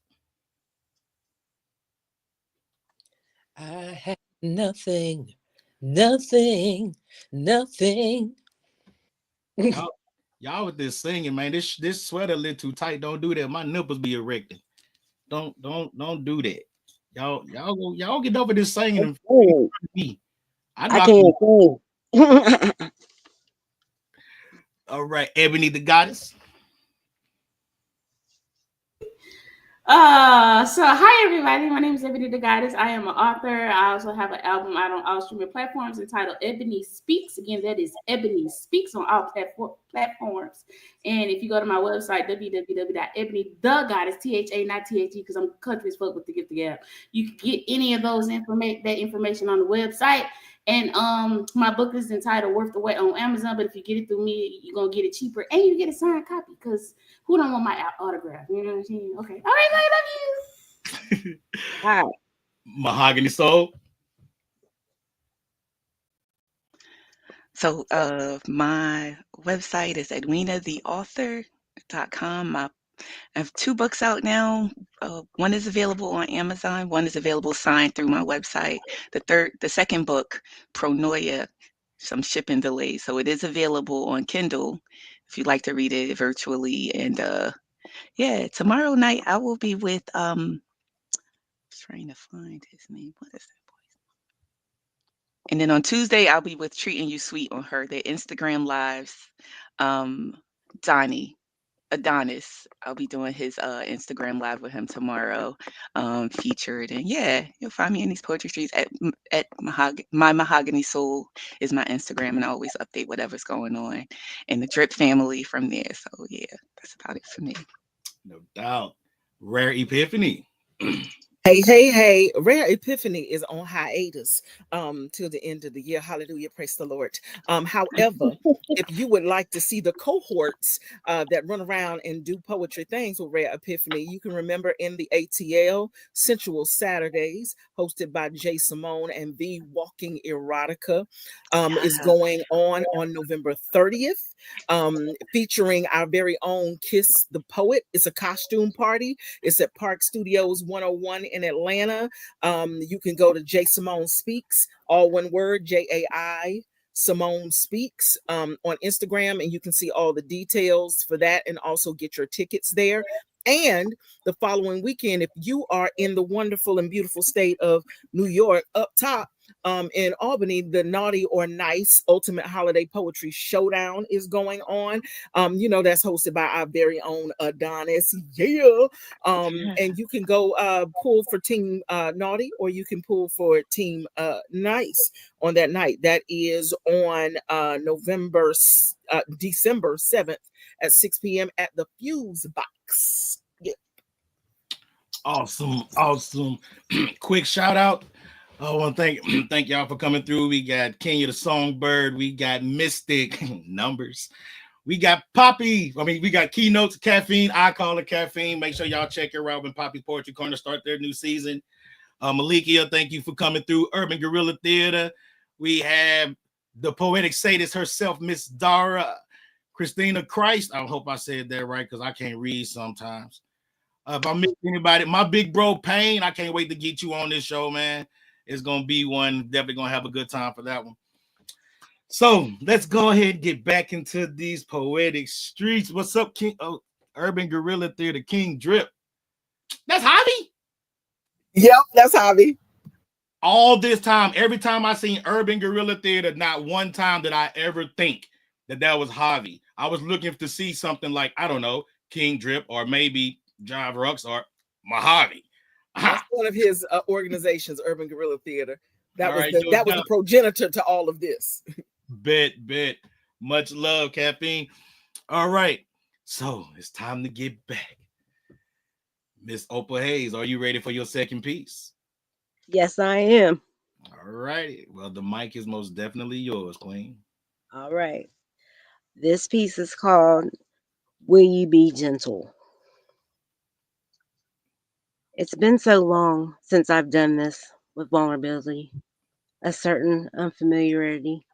I have nothing. Y'all with this singing, man. This sweater a little too tight. Don't do that. My nipples be erecting. Don't do that. Y'all get over this singing. I can't sing. All right, Ebony the Goddess. So hi everybody, my name is Ebony the Goddess. I am an author. I also have an album out on all streaming platforms entitled Ebony Speaks. Again, that is Ebony Speaks on all platforms. And if you go to my website, www.ebonythegoddess, THA, not THE, because I'm country as fuck with the gift of gab. You can get any of those information on the website. And my book is entitled Worth the Wait on Amazon. But if you get it through me, you're gonna get it cheaper and you get a signed copy because who don't want my autograph? You know what I'm saying? Okay. All right, I love you. Hi. Mahogany Soul. So my website is edwinatheauthor.com. I have 2 books out now. One is available on Amazon. One is available signed through my website. The second book, Pronoia, some shipping delays. So it is available on Kindle if you'd like to read it virtually. And yeah, tomorrow night I will be with trying to find his name. What is that boy's name? And then on Tuesday I'll be with Treating You Sweet on her. Their Instagram lives. Donnie. Adonis. I'll be doing his Instagram live with him tomorrow, featured. And yeah, you'll find me in these poetry streets at my Mahogany Soul is my Instagram, and I always update whatever's going on in the Drip family from there. So yeah, that's about it for me. No doubt. Rare Epiphany. Hey, Rare Epiphany is on hiatus till the end of the year. Hallelujah, praise the Lord. However, if you would like to see the cohorts that run around and do poetry things with Rare Epiphany, you can remember in the ATL Sensual Saturdays, hosted by Jay Simone and The Walking Erotica, is going on November 30th, featuring our very own Kiss the Poet. It's a costume party. It's at Park Studios 101 in Atlanta. You can go to Jay Simone Speaks, all one word, JAI Simone Speaks, on Instagram, and you can see all the details for that and also get your tickets there. And the following weekend, if you are in the wonderful and beautiful state of New York, up top in Albany, the Naughty or Nice Ultimate Holiday Poetry Showdown is going on. That's hosted by our very own Adonis. Yeah. And you can go pull for Team Naughty, or you can pull for Team Nice on that night. That is on December 7th at 6 p.m. at the Fuse Box. Yeah. Awesome. Quick shout out. I want to thank y'all for coming through. We got Kenya the Songbird. We got Mystic Numbers. We got Poppy. We got Keynotes, Caffeine. I call it Caffeine. Make sure y'all check her out when Poppy Poetry Corner start their new season. Malikia, thank you for coming through. Urban Guerrilla Theater. We have the poetic sadist herself, Miss Dara. Christina Christ. I hope I said that right because I can't read sometimes. If I miss anybody, my big bro Payne, I can't wait to get you on this show, man. It's going to be one. Definitely going to have a good time for that one. So let's go ahead and get back into these poetic streets. What's up, King? Urban Guerrilla Theater, King Drip. That's Javi? Yep, that's Javi. All this time, every time I seen Urban Guerrilla Theater, not one time did I ever think that was Javi. I was looking to see something like, I don't know, King Drip or maybe Jive Rux or Mojave. That's one of his organizations, Urban Guerrilla Theater. That was the progenitor to all of this. Bet. Much love, Caffeine. All right. So it's time to get back. Miss Opal Hayes, are you ready for your second piece? Yes, I am. All righty. Well, the mic is most definitely yours, Queen. All right. This piece is called Will You Be Gentle? It's been so long since I've done this with vulnerability, a certain unfamiliarity.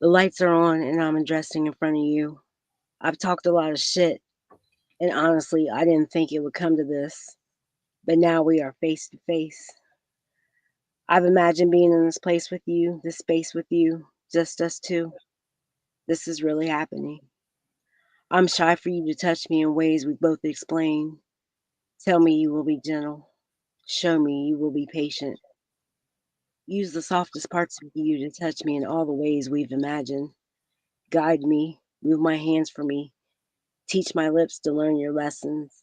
The lights are on and I'm addressing in front of you. I've talked a lot of shit, and honestly, I didn't think it would come to this, but now we are face to face. I've imagined being in this place with you, this space with you, just us two. This is really happening. I'm shy for you to touch me in ways we both explain. Tell me you will be gentle. Show me you will be patient. Use the softest parts of you to touch me in all the ways we've imagined. Guide me, move my hands for me, teach my lips to learn your lessons.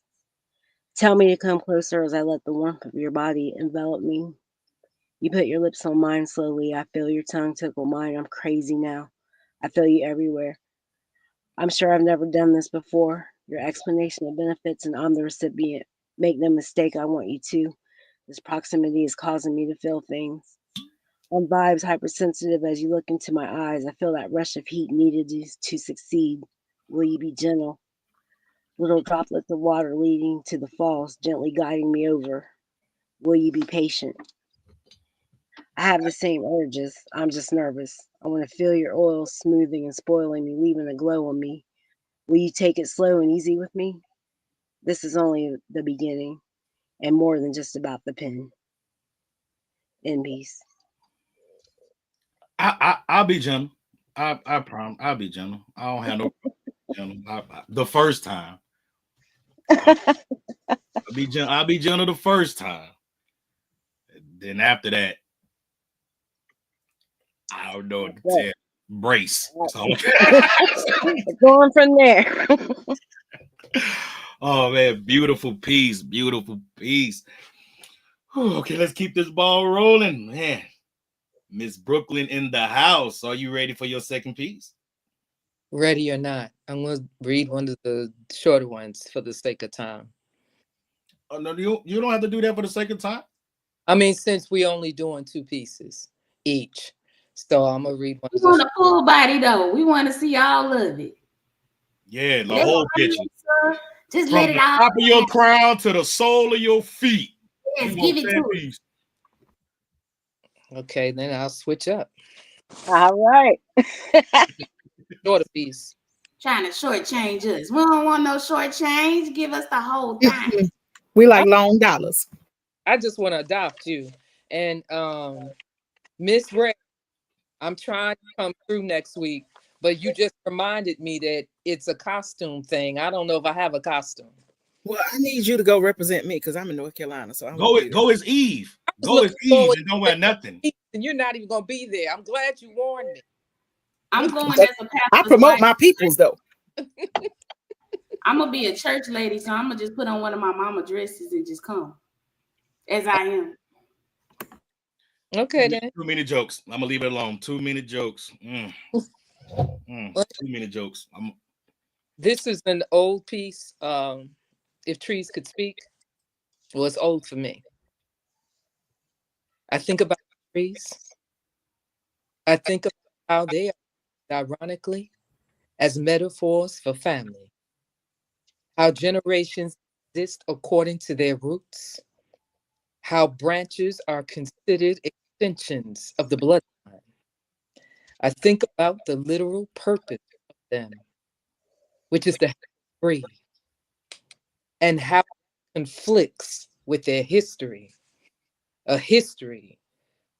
Tell me to come closer as I let the warmth of your body envelop me. You put your lips on mine slowly. I feel your tongue tickle mine. I'm crazy now. I feel you everywhere. I'm sure I've never done this before. Your explanation of benefits, and I'm the recipient. Make no mistake, I want you to. This proximity is causing me to feel things. On vibes hypersensitive as you look into my eyes, I feel that rush of heat needed to succeed. Will you be gentle? Little droplets of water leading to the falls, gently guiding me over. Will you be patient? I have the same urges. I'm just nervous. I want to feel your oil smoothing and spoiling me, leaving a glow on me. Will you take it slow and easy with me? This is only the beginning and more than just about the pen. In peace. I'll be gentle. I promise. I'll be gentle. I don't have no gentle. The first time. I'll be gentle. I'll be gentle the first time. Then after that, I don't know what to tell. Brace. So. Going from there. Oh man, beautiful piece. Beautiful piece. Okay, let's keep this ball rolling, man. Miss Brooklyn in the house. Are you ready for your second piece? Ready or not, I'm going to read one of the shorter ones for the sake of time. Oh no, you don't have to do that for the second time. I mean, since we only doing 2 pieces each, so I'm gonna read one. We want a full body though. We want to see all of it. Yeah, the whole picture. Just From let it the all top of your crown to the sole of your feet. Yes, give it to us. Okay, then I'll switch up. All right. Shorter piece. Trying to shortchange us. We don't want no shortchange. Give us the whole thing. We like long dollars. I just want to adopt you. And Miss Ray, I'm trying to come through next week, but you just reminded me that it's a costume thing. I don't know if I have a costume. Well, I need you to go represent me because I'm in North Carolina. So go as Eve. Go as Eve and don't wear nothing. And you're not even gonna be there. I'm glad you warned me. I'm going as a pastor's I promote wife. my peoples though. I'm gonna be a church lady, so I'm gonna just put on one of my mama dresses and just come as I am. Okay, then. Too many jokes. I'm gonna leave it alone. Too many jokes. Too many jokes. This is an old piece. If trees could speak, well, it's old for me. I think about trees. I think about how they are, ironically, as metaphors for family. How generations exist according to their roots. How branches are considered extensions of the bloodline. I think about the literal purpose of them, which is to breathe, and how it conflicts with their history, a history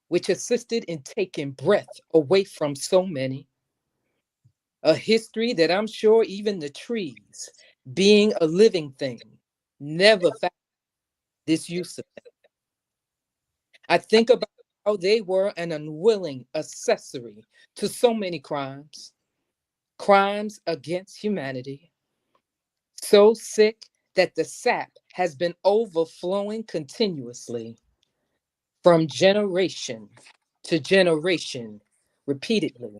which assisted in taking breath away from so many, a history that I'm sure even the trees, being a living thing, never found this use of them. I think about how they were an unwilling accessory to so many crimes, crimes against humanity, so sick that the sap has been overflowing continuously from generation to generation repeatedly.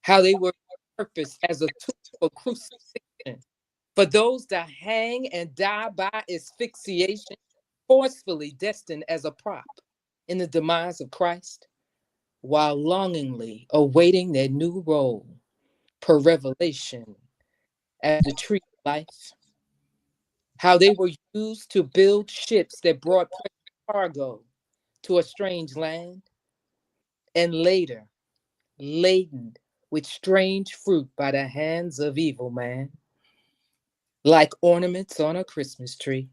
How they were purposed as a tool for crucifixion, for those that hang and die by asphyxiation, forcefully destined as a prop in the demise of Christ, while longingly awaiting their new role per revelation as the tree of life. How they were used to build ships that brought cargo to a strange land, and later laden with strange fruit by the hands of evil man, like ornaments on a Christmas tree.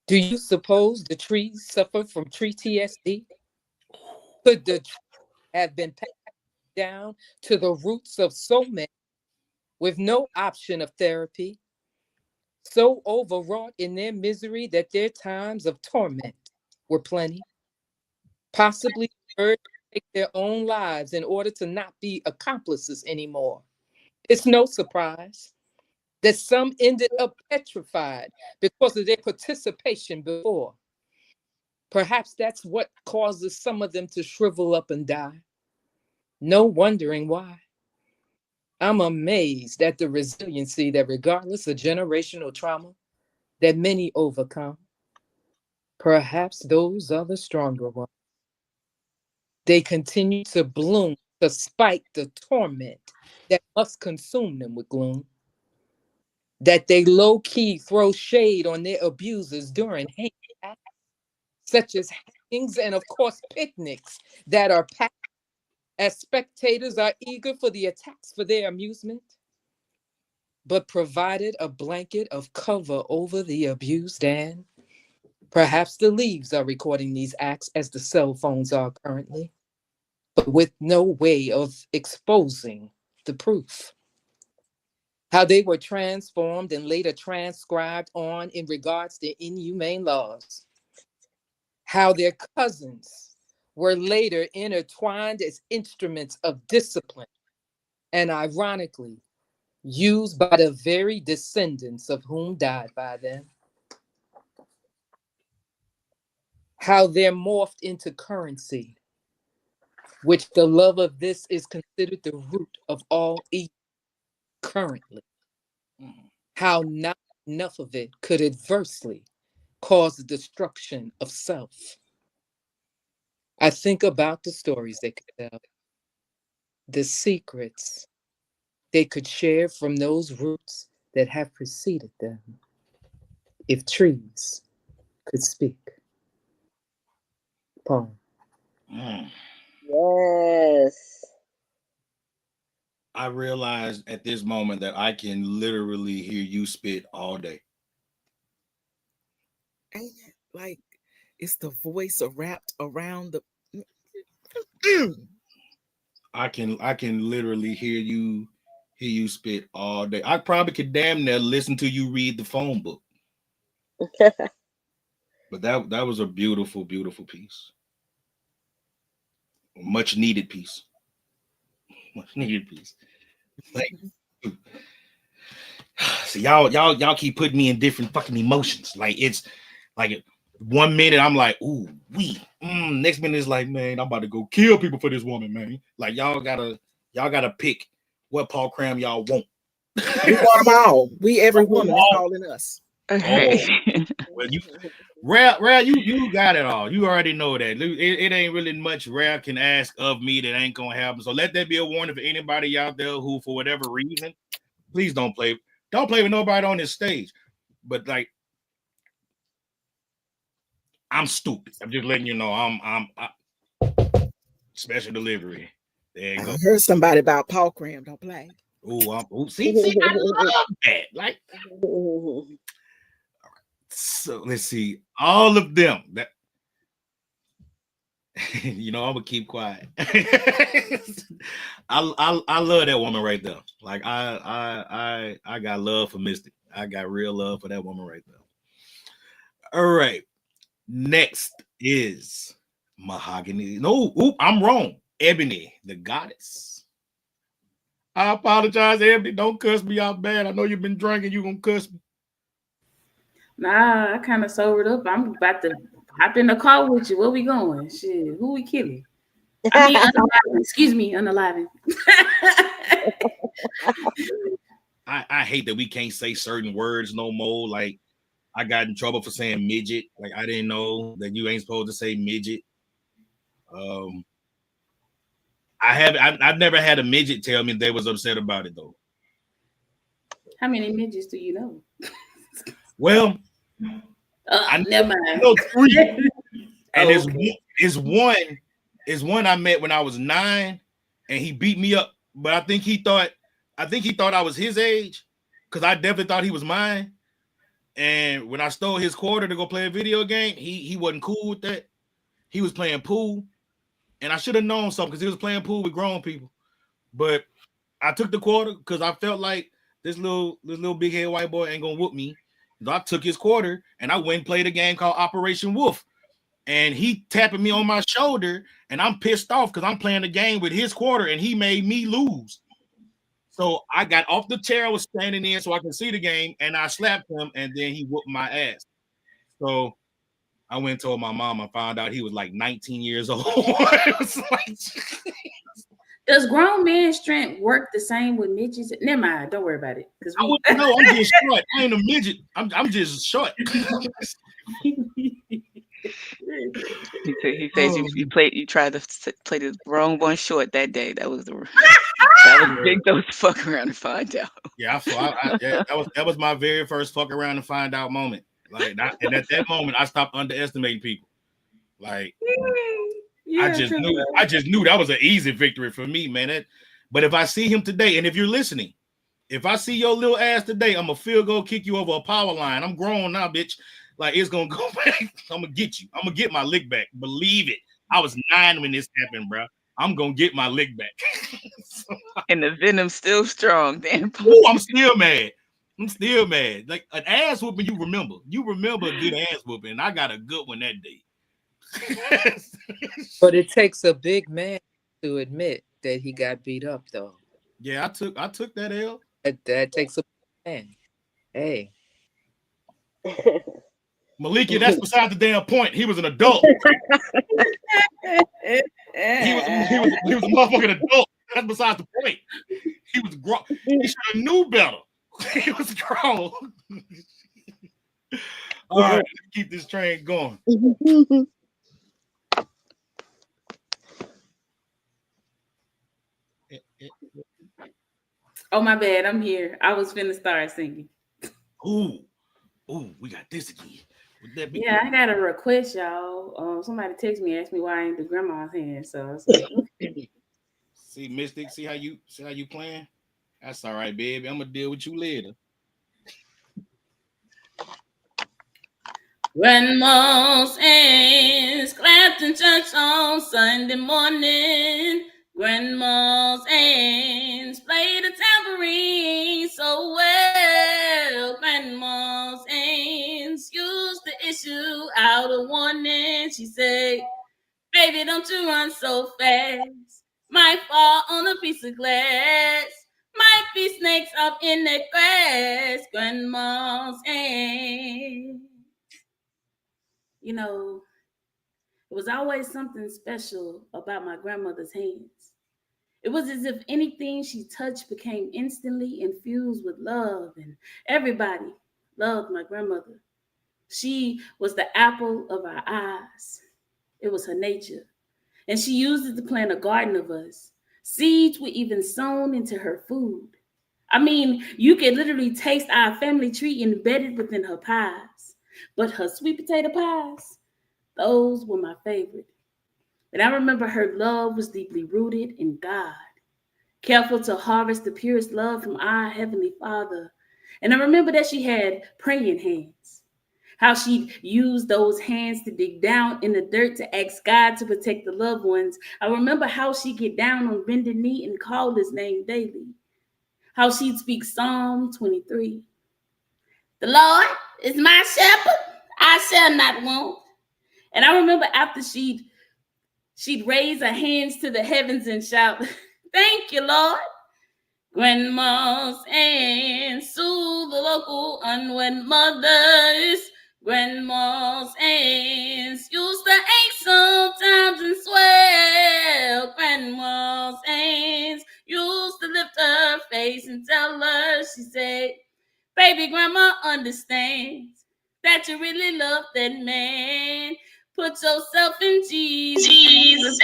Do you suppose the trees suffer from tree TSD? Could the tree have been passed down to the roots of so many with no option of therapy, so overwrought in their misery that their times of torment were plenty, possibly urged to take their own lives in order to not be accomplices anymore? It's no surprise that some ended up petrified because of their participation before. Perhaps that's what causes some of them to shrivel up and die. No wondering why. I'm amazed at the resiliency that, regardless of generational trauma, that many overcome. Perhaps those are the stronger ones. They continue to bloom despite the torment that must consume them with gloom. That they low-key throw shade on their abusers during hate acts, such as hangings and, of course, picnics that are packed as spectators are eager for the attacks for their amusement, but provided a blanket of cover over the abused, and perhaps the leaves are recording these acts as the cell phones are currently, but with no way of exposing the proof. How they were transformed and later transcribed on in regards to inhumane laws. How their cousins were later intertwined as instruments of discipline and, ironically, used by the very descendants of whom died by them. How they're morphed into currency, which the love of this is considered the root of all evil currently. How not enough of it could adversely cause the destruction of self. I think about the stories they could tell, the secrets they could share from those roots that have preceded them. If trees could speak. Poem. Yes. I realized at this moment that I can literally hear you spit all day. Ain't it like it's the voice wrapped around the I can literally hear you spit all day. I probably could damn near listen to you read the phone book. But that was a beautiful, beautiful piece. Much needed piece. Much needed piece. Like, so y'all keep putting me in different fucking emotions. Like, it's like 1 minute I'm like, ooh, next minute is like, man, I'm about to go kill people for this woman, man. Like, y'all gotta pick what Paul Cram y'all want. We want them all. We every woman is calling us. Well, Rare, you got it all. You already know that. It ain't really much Rare can ask of me that ain't gonna happen. So let that be a warning for anybody out there who, for whatever reason, please don't play with nobody on this stage. But like, I'm stupid. I'm just letting you know. I'm special delivery. There you go. I heard somebody about Paul Cram. Don't play. See, I love that. Like, so let's see. All of them that I'm gonna keep quiet. I love that woman right there. Like, I got love for Mystic. I got real love for that woman right there. All right. Next is Mahogany. No, I'm wrong. Ebony, the goddess. I apologize, Ebony. Don't cuss me out bad. I know you've been drinking. You gonna cuss me? Nah, I kind of sobered up. I'm about to hop in the car with you. Where we going? Shit, who we killing? I mean, unaliving. Excuse me, unaliving. I hate that we can't say certain words no more. Like, I got in trouble for saying midget. Like, I didn't know that you ain't supposed to say midget. I've never had a midget tell me they was upset about it though. How many midgets do you know? Well, I never mind. I know 3. And is one I met when I was 9, and he beat me up. But I think he thought I was his age, because I definitely thought he was mine. And when I stole his quarter to go play a video game, he wasn't cool with that. He was playing pool, and I should have known something because he was playing pool with grown people. But I took the quarter because I felt like this little big head white boy ain't gonna whoop me. So I took his quarter and I went and played a game called Operation Wolf. And he tapping me on my shoulder, and I'm pissed off because I'm playing the game with his quarter and he made me lose. So I got off the chair I was standing in so I could see the game, and I slapped him, and then he whooped my ass. So I went and told my mom. I found out he was like 19 years old. It was like, does grown man strength work the same with midgets? Never mind, don't worry about it. Because I wouldn't know. I'm just short. I ain't a midget. I'm just short. He says you tried to play the wrong one short that day. That was the big dose to fuck around and find out. Yeah, that was my very first fuck around and find out moment. Like, and at that moment, I stopped underestimating people. Like, I just knew that was an easy victory for me, man. But if I see him today, and if you're listening, if I see your little ass today, I'm gonna field goal kick you over a power line. I'm grown now, bitch. Like, it's gonna go back. I'm gonna get you. I'm gonna get my lick back. Believe it. I was 9 when this happened, bro. I'm gonna get my lick back. And the venom's still strong. Damn. Ooh, I'm still mad. Like an ass whooping, you remember. You remember a good ass whooping, and I got a good one that day. But it takes a big man to admit that he got beat up, though. Yeah, I took that L. That takes a big man. Hey. Malika, that's beside the damn point. He was an adult. he was a motherfucking adult. That's beside the point. He was grown. He should have knew better. He was grown. All right, let's keep this train going. Oh, my bad. I'm here. I was finna start singing. Ooh, we got this again. Yeah, I got a request, y'all. Somebody text me, asked me why I ain't do grandma's hand. So like, see, Mystic, see how you playing? That's all right, baby. I'm gonna deal with you later. Grandma's hands clapped in church on Sunday morning. Grandma's hands played the tambourine so well. Grandma's hands used to issue out a warning. She said, "Baby, don't you run so fast. Might fall on a piece of glass. Might be snakes up in the grass." Grandma's hands. You know, it was always something special about my grandmother's hands. It was as if anything she touched became instantly infused with love, and everybody loved my grandmother. She was the apple of our eyes. It was her nature, and she used it to plant a garden of us. Seeds were even sown into her food. I mean, you could literally taste our family tree embedded within her pies. But her sweet potato pies, those were my favorite. And I remember her love was deeply rooted in God, careful to harvest the purest love from our Heavenly Father. And I remember that she had praying hands, how she'd use those hands to dig down in the dirt to ask God to protect the loved ones. I remember how she'd get down on bended knee and call his name daily, how she'd speak Psalm 23. "The Lord is my shepherd, I shall not want." And I remember after she'd raise her hands to the heavens and shout, "Thank you, Lord." Grandma's hands soothe the local unwed mothers. Grandma's hands used to ache sometimes and swell. Grandma's hands used to lift her face and tell her, she said, "Baby, grandma understands that you really love that man. Put yourself in Jesus.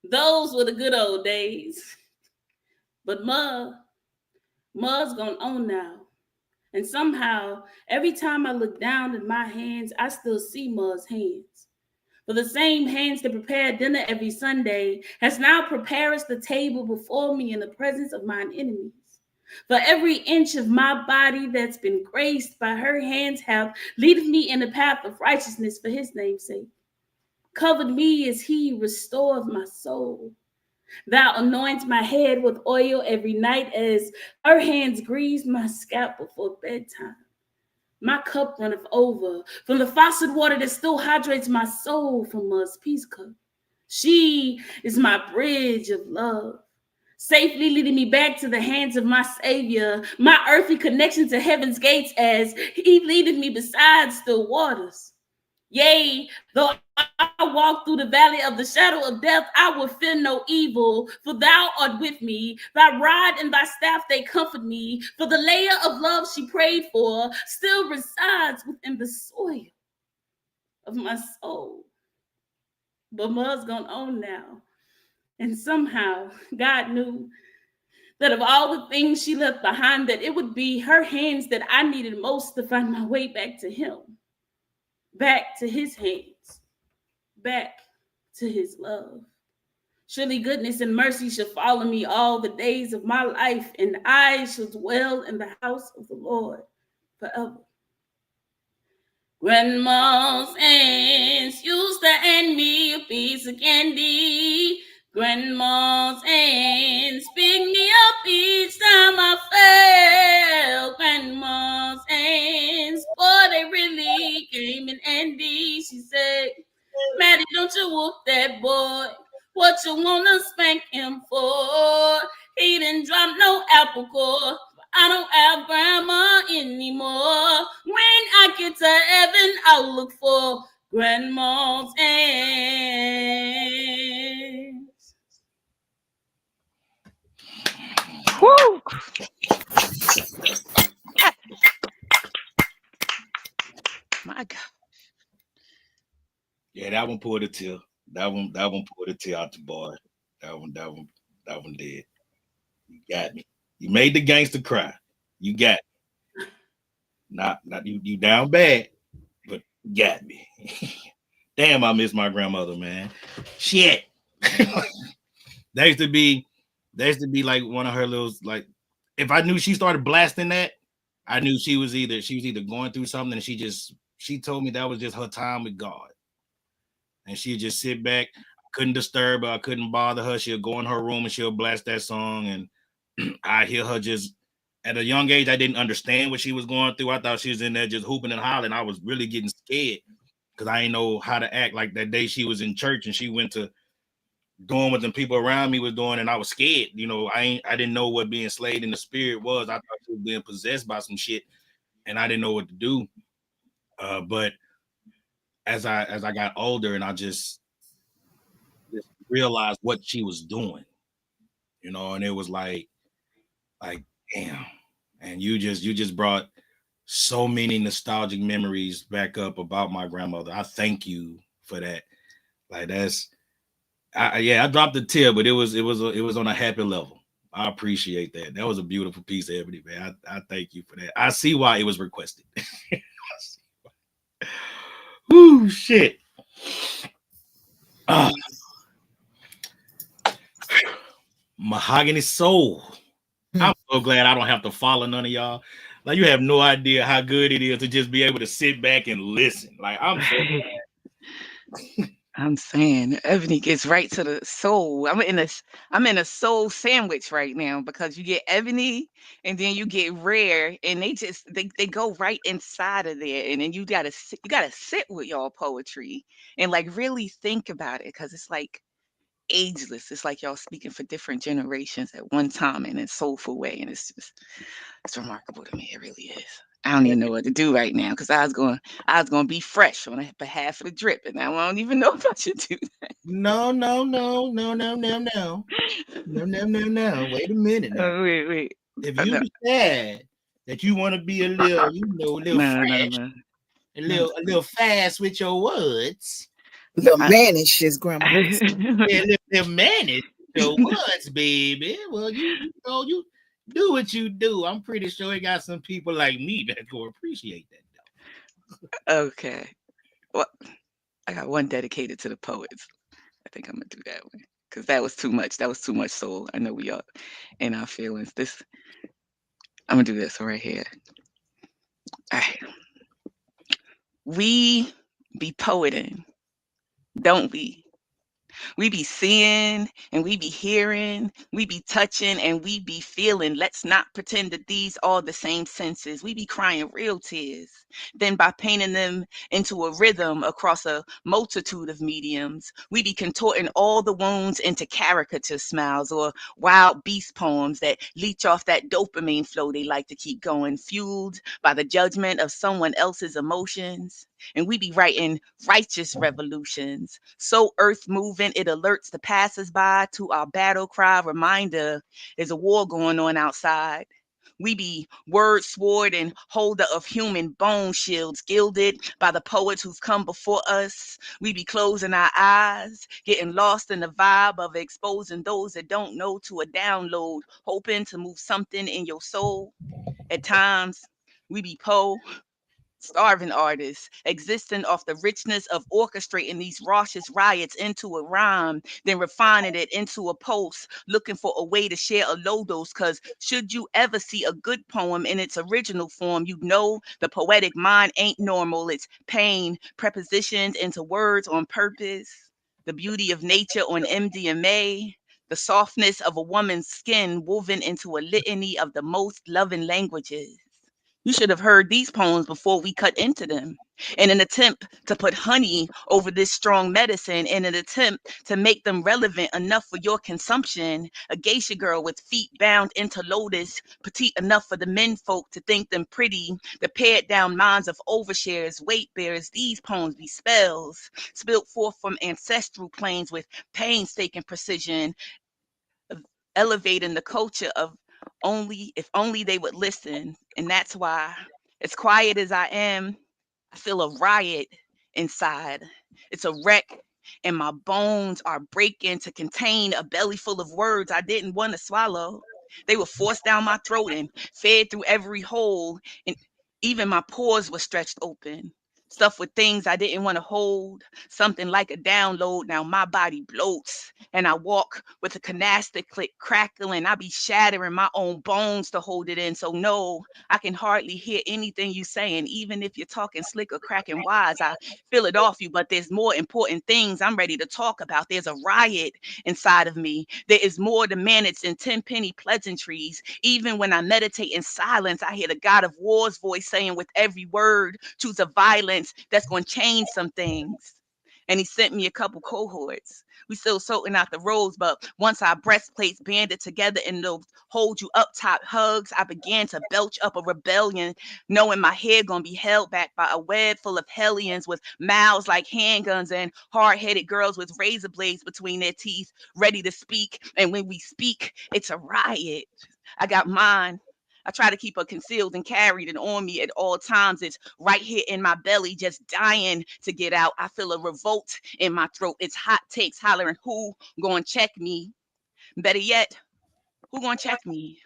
Those were the good old days. But Ma's gone on now. And somehow, every time I look down at my hands, I still see Ma's hands. For the same hands that prepare dinner every Sunday has now prepared the table before me in the presence of mine enemies. For every inch of my body that's been graced by her hands have leaded me in the path of righteousness for his name's sake. Covered me as he restored my soul. Thou anoints my head with oil every night as her hands grease my scalp before bedtime. My cup runneth over from the faucet water that still hydrates my soul from Mud's peace cup. She is my bridge of love, safely leading me back to the hands of my Savior, my earthly connection to heaven's gates as he leadeth me beside still waters. Yea, though I walk through the valley of the shadow of death, I will fear no evil, for thou art with me. Thy rod and thy staff, they comfort me. For the layer of love she prayed for still resides within the soil of my soul. But Mud's gone on now. And somehow God knew that of all the things she left behind, that it would be her hands that I needed most to find my way back to him, back to his hands, back to his love. Surely goodness and mercy shall follow me all the days of my life, and I shall dwell in the house of the Lord forever. Grandma's aunts used to hand me a piece of candy. Grandma's aunts picked me up each time I fell. Grandma's aunts, boy, they really came in handy. She said, Maddie, don't you whoop that boy. What you wanna spank him for? He didn't drop no apple core. I don't have grandma anymore. When I get to heaven, I'll look for grandma's hands. Woo! My God. Yeah, that one pulled a tear. That one pulled a tear out the boy. That one did. You got me. You made the gangster cry. You got me. Not you down bad, but you got me. Damn, I miss my grandmother, man. Shit. There used to be like one of her little, like, if I knew she started blasting that, I knew she was either going through something, and she told me that was just her time with God. And she'd just sit back. I couldn't disturb her. I couldn't bother her. She'll go in her room and she'll blast that song. And I hear her just, at a young age, I didn't understand what she was going through. I thought she was in there just hooping and hollering. I was really getting scared because I didn't know how to act. Like that day she was in church and she went to doing what the people around me was doing, and I was scared. You know, I didn't know what being slayed in the spirit was. I thought she was being possessed by some shit, and I didn't know what to do. But as I got older, and I just realized what she was doing, you know, and it was like damn. And you just brought so many nostalgic memories back up about my grandmother. I thank you for that. Like I dropped a tear, but it was on a happy level. I appreciate that. That was a beautiful piece of ebony, man. I thank you for that. I see why it was requested. Woo, shit. Mahogany Soul. I'm so glad I don't have to follow none of y'all. Like, you have no idea how good it is to just be able to sit back and listen. Like, I'm so glad. I'm saying Ebony gets right to the soul. I'm in a soul sandwich right now, because you get Ebony and then you get Rare, and they go right inside of there, and then you gotta sit with y'all poetry and like really think about it, because it's like ageless. It's like y'all speaking for different generations at one time in a soulful way, and it's remarkable to me. It really is. I don't even know what to do right now, because I was going to be fresh on behalf of the drip, and now I don't even know if I should do that. No. Wait a minute now. Oh, wait. If you decide that you want to be a little, fresh, a little fast with your words, little mannish, his grandma. Yeah, little mannish your words, baby. Well, you do what you do. I'm pretty sure you got some people like me that go appreciate that. Okay. Well, I got one dedicated to the poets. I think I'm gonna do that one, because that was too much. That was too much soul. I know we are in our feelings. I'm gonna do this one right here. All right. We be poeting, don't we? We be seeing and we be hearing, we be touching and we be feeling. Let's not pretend that these are the same senses. We be crying real tears. Then by painting them into a rhythm across a multitude of mediums, we be contorting all the wounds into caricature smiles or wild beast poems that leech off that dopamine flow they like to keep going, fueled by the judgment of someone else's emotions. And we be writing righteous revolutions, so earth moving it alerts the passersby to our battle cry reminder there's a war going on outside. We be word sword and holder of human bone shields, gilded by the poets who've come before us. We be closing our eyes, getting lost in the vibe of exposing those that don't know to a download, hoping to move something in your soul. At times, we be starving artists, existing off the richness of orchestrating these raucous riots into a rhyme, then refining it into a post, looking for a way to share a low dose. Because should you ever see a good poem in its original form, you know the poetic mind ain't normal. It's pain, prepositioned into words on purpose, the beauty of nature on MDMA. The softness of a woman's skin woven into a litany of the most loving languages. You should have heard these poems before we cut into them. In an attempt to put honey over this strong medicine, in an attempt to make them relevant enough for your consumption, a geisha girl with feet bound into lotus, petite enough for the men folk to think them pretty, the pared down minds of overshares, weight bearers, these poems be spells, spilled forth from ancestral planes with painstaking precision, elevating the culture of only if only they would listen. And that's why, as quiet as I am, I feel a riot inside. It's a wreck, and my bones are breaking to contain a belly full of words I didn't want to swallow. They were forced down my throat and fed through every hole, and even my pores were stretched open. Stuff with things I didn't want to hold, something like a download. Now my body bloats, and I walk with a canasta click crackling. I be shattering my own bones to hold it in. So no, I can hardly hear anything you saying, even if you're talking slick or cracking wise. I feel it off you, but there's more important things I'm ready to talk about. There's a riot inside of me. There is more to manage than 10-penny pleasantries. Even when I meditate in silence, I hear the God of War's voice saying with every word, choose a violence that's going to change some things. And he sent me a couple cohorts. We still sorting out the roads, but once our breastplates banded together in those hold you up top hugs, I began to belch up a rebellion, knowing my head gonna be held back by a web full of hellions with mouths like handguns and hard-headed girls with razor blades between their teeth, ready to speak. And when we speak, it's a riot. I got mine. I try to keep her concealed and carried and on me at all times. It's right here in my belly, just dying to get out. I feel a revolt in my throat. It's hot takes hollering, who gonna check me? Better yet, who gonna check me?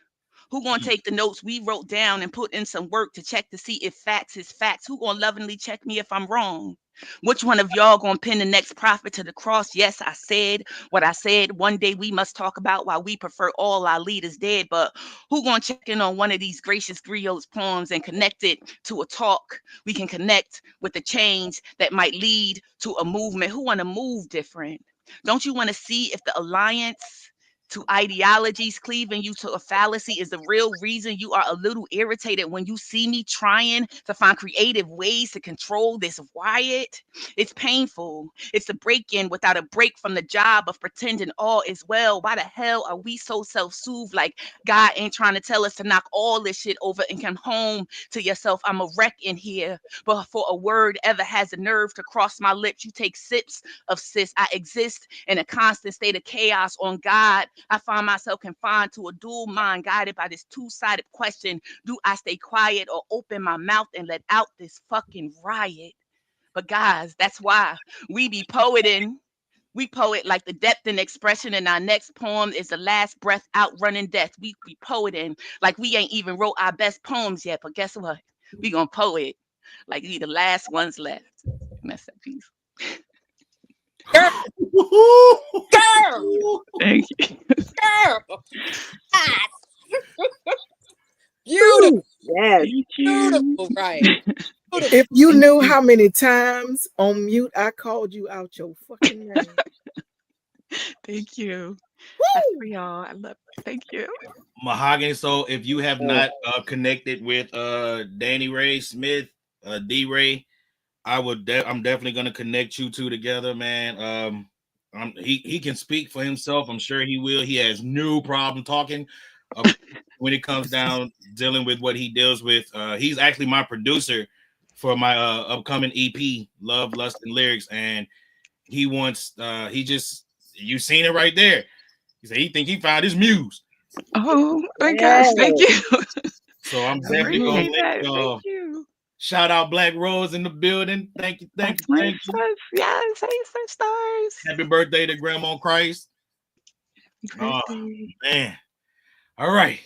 Who gonna take the notes we wrote down and put in some work to check to see if facts is facts? Who gonna lovingly check me if I'm wrong? Which one of y'all gonna pin the next prophet to the cross? Yes, I said what I said. One day we must talk about why we prefer all our leaders dead. But who gonna check in on one of these gracious griots poems and connect it to a talk? We can connect with the change that might lead to a movement. Who wanna move different? Don't you wanna see if the alliance to ideologies cleaving you to a fallacy is the real reason you are a little irritated when you see me trying to find creative ways to control this riot? It's painful. It's a break-in without a break from the job of pretending all is well. Why the hell are we so self-soothed like God ain't trying to tell us to knock all this shit over and come home to yourself? I'm a wreck in here. But before a word ever has the nerve to cross my lips, you take sips of sis. I exist in a constant state of chaos. On God, I find myself confined to a dual mind guided by this two-sided question. Do I stay quiet or open my mouth and let out this fucking riot? But guys, that's why we be poeting. We poet like the depth and expression in our next poem is the last breath outrunning death. We be poeting like we ain't even wrote our best poems yet. But guess what? We gonna poet like we the last ones left. Mess that piece. Girl! Thank you. Girl! Ah! Beautiful. Yes. Thank you. Beautiful, right? Beautiful. If you knew how many times on mute I called you out your fucking name. Thank you. That's Woo! for y'all. I love it. Thank you. Mahogany. So if you have not connected with Danny Ray Smith, D Ray, I'm definitely gonna connect you two together, man. He can speak for himself. I'm sure he will. He has no problem talking when it comes down dealing with what he deals with. He's actually my producer for my upcoming EP, Love, Lust, and Lyrics, and he wants he just you seen it right there. He said he think he found his muse. Oh my Yeah. gosh, thank you. So I'm I definitely gonna appreciate let that. Thank y'all you. shout out Black Rose in the building. Thank you, thank That's you, my thank you. sis. Yes, hey sisters. Happy birthday to Grandma Christ. Happy Oh birthday. man. All right.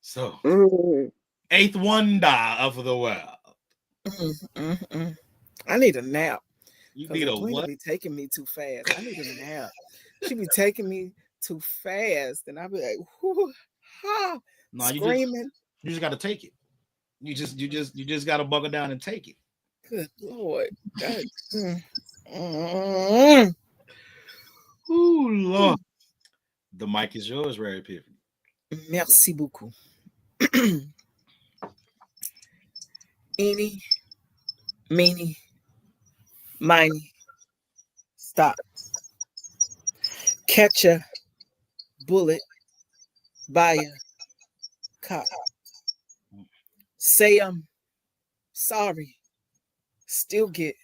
So Mm. eighth wonder of the world. I need a nap You because need a Edwina what? be taking me too fast. I need a nap. She be taking me too fast, and I be like, whoo, ha, No, screaming. you just gotta take it. You just gotta buckle down and take it. Good Lord. God. Mm. Ooh, Lord. The mic is yours, Rare Epiphany. Merci beaucoup. Eeny, meeny, miny, stop. Catch a bullet by a cop. Say I'm sorry. Still get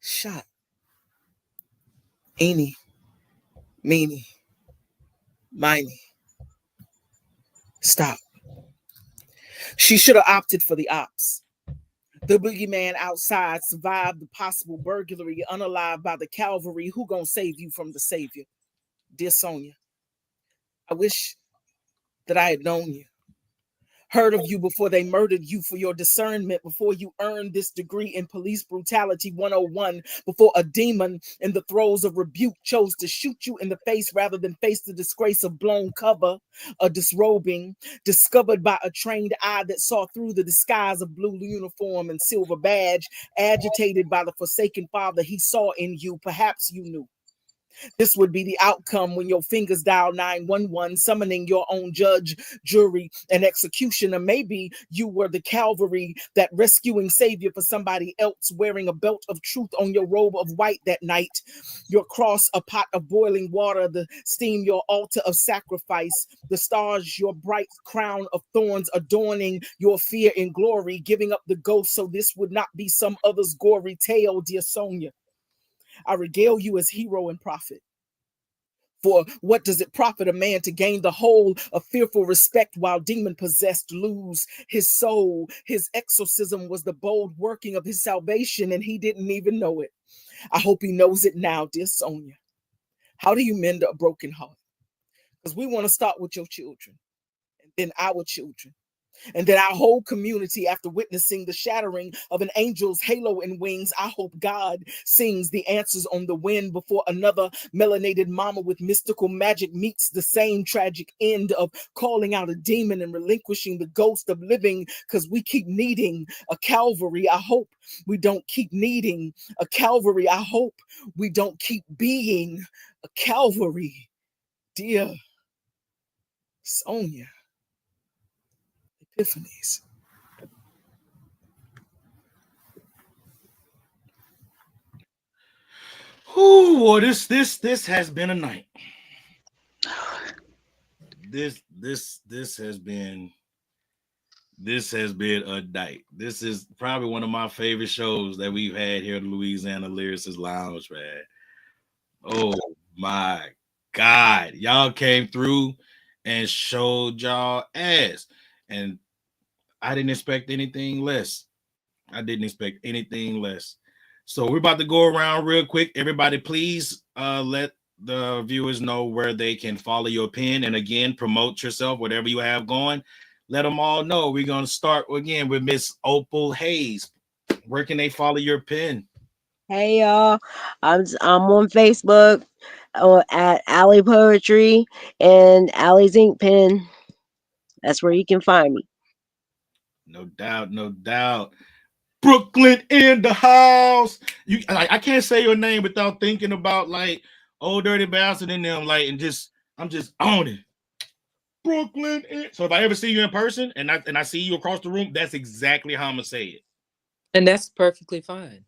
shot. Eeny, meeny, miny, stop. She should have opted for the ops. The boogeyman outside survived the possible burglary, unalive by the cavalry. Who gonna save you from the savior? Dear Sonia, I wish that I had known you, heard of you before they murdered you, for your discernment, before you earned this degree in police brutality 101, before a demon in the throes of rebuke chose to shoot you in the face rather than face the disgrace of blown cover, a disrobing, discovered by a trained eye that saw through the disguise of blue uniform and silver badge, agitated by the forsaken father he saw in you. Perhaps you knew this would be the outcome when your fingers dial 911, summoning your own judge, jury, and executioner. Maybe you were the cavalry, that rescuing savior for somebody else, wearing a belt of truth on your robe of white that night. Your cross, a pot of boiling water, the steam, your altar of sacrifice, the stars, your bright crown of thorns, adorning your fear in glory, giving up the ghost so this would not be some other's gory tale, dear Sonia. I regale you as hero and prophet. For what does it profit a man to gain the whole of fearful respect while demon possessed lose his soul? His exorcism was the bold working of his salvation, and he didn't even know it. I hope he knows it now, dear Sonia. How do you mend a broken heart? Because we want to start with your children, and then our children, and then our whole community. After witnessing the shattering of an angel's halo and wings, I hope God sings the answers on the wind before another melanated mama with mystical magic meets the same tragic end of calling out a demon and relinquishing the ghost of living, because we keep needing a Calvary. I hope we don't keep needing a Calvary. I hope we don't keep being a Calvary, dear Sonia. Epiphanies. Ooh, well, this has been a night. This has been a night. This is probably one of my favorite shows that we've had here at the Louisiana Lyricist Lounge, man. Oh my God. Y'all came through and showed y'all ass. And I didn't expect anything less. So we're about to go around real quick. Everybody, please let the viewers know where they can follow your pen. And again, promote yourself, whatever you have going. Let them all know. We're going to start again with Miss Opal Hayes. Where can they follow your pen? Hey y'all, I'm on Facebook at Alley Poetry and Alley's Ink Pen. That's where you can find me. No doubt, no doubt. Brooklyn in the house. I can't say your name without thinking about like Old Dirty Bastard in them, like, and I'm just on it. Brooklyn. So if I ever see you in person and I see you across the room, that's exactly how I'm gonna say it. And that's perfectly fine.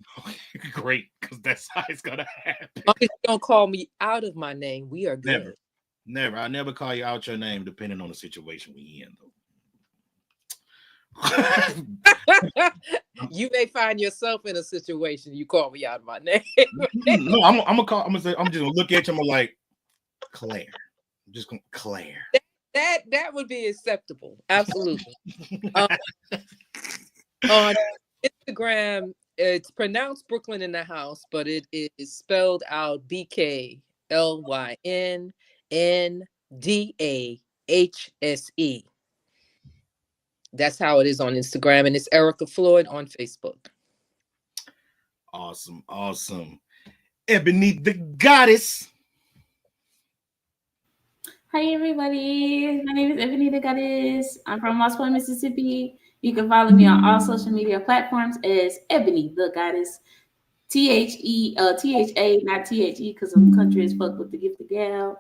Great, because that's how it's gonna happen. As long as you don't call me out of my name, we are good. Never. I never call you out your name, depending on the situation we in, though. You may find yourself in a situation you call me out of my name. No, I'm gonna just gonna look at you. I'm like, Claire. I'm just gonna Claire. That would be acceptable. Absolutely. On Instagram, it's pronounced Brooklyn in the House, but it is spelled out BKLYNNDAHSE. That's how it is on Instagram, and it's Erica Floyd on Facebook. Awesome. Ebony the Goddess. Hi everybody, my name is Ebony the Goddess. I'm from Lost Point, Mississippi. You can follow me on all social media platforms as Ebony the Goddess. THA, not THE, because I'm country as fuck with the gift of gab.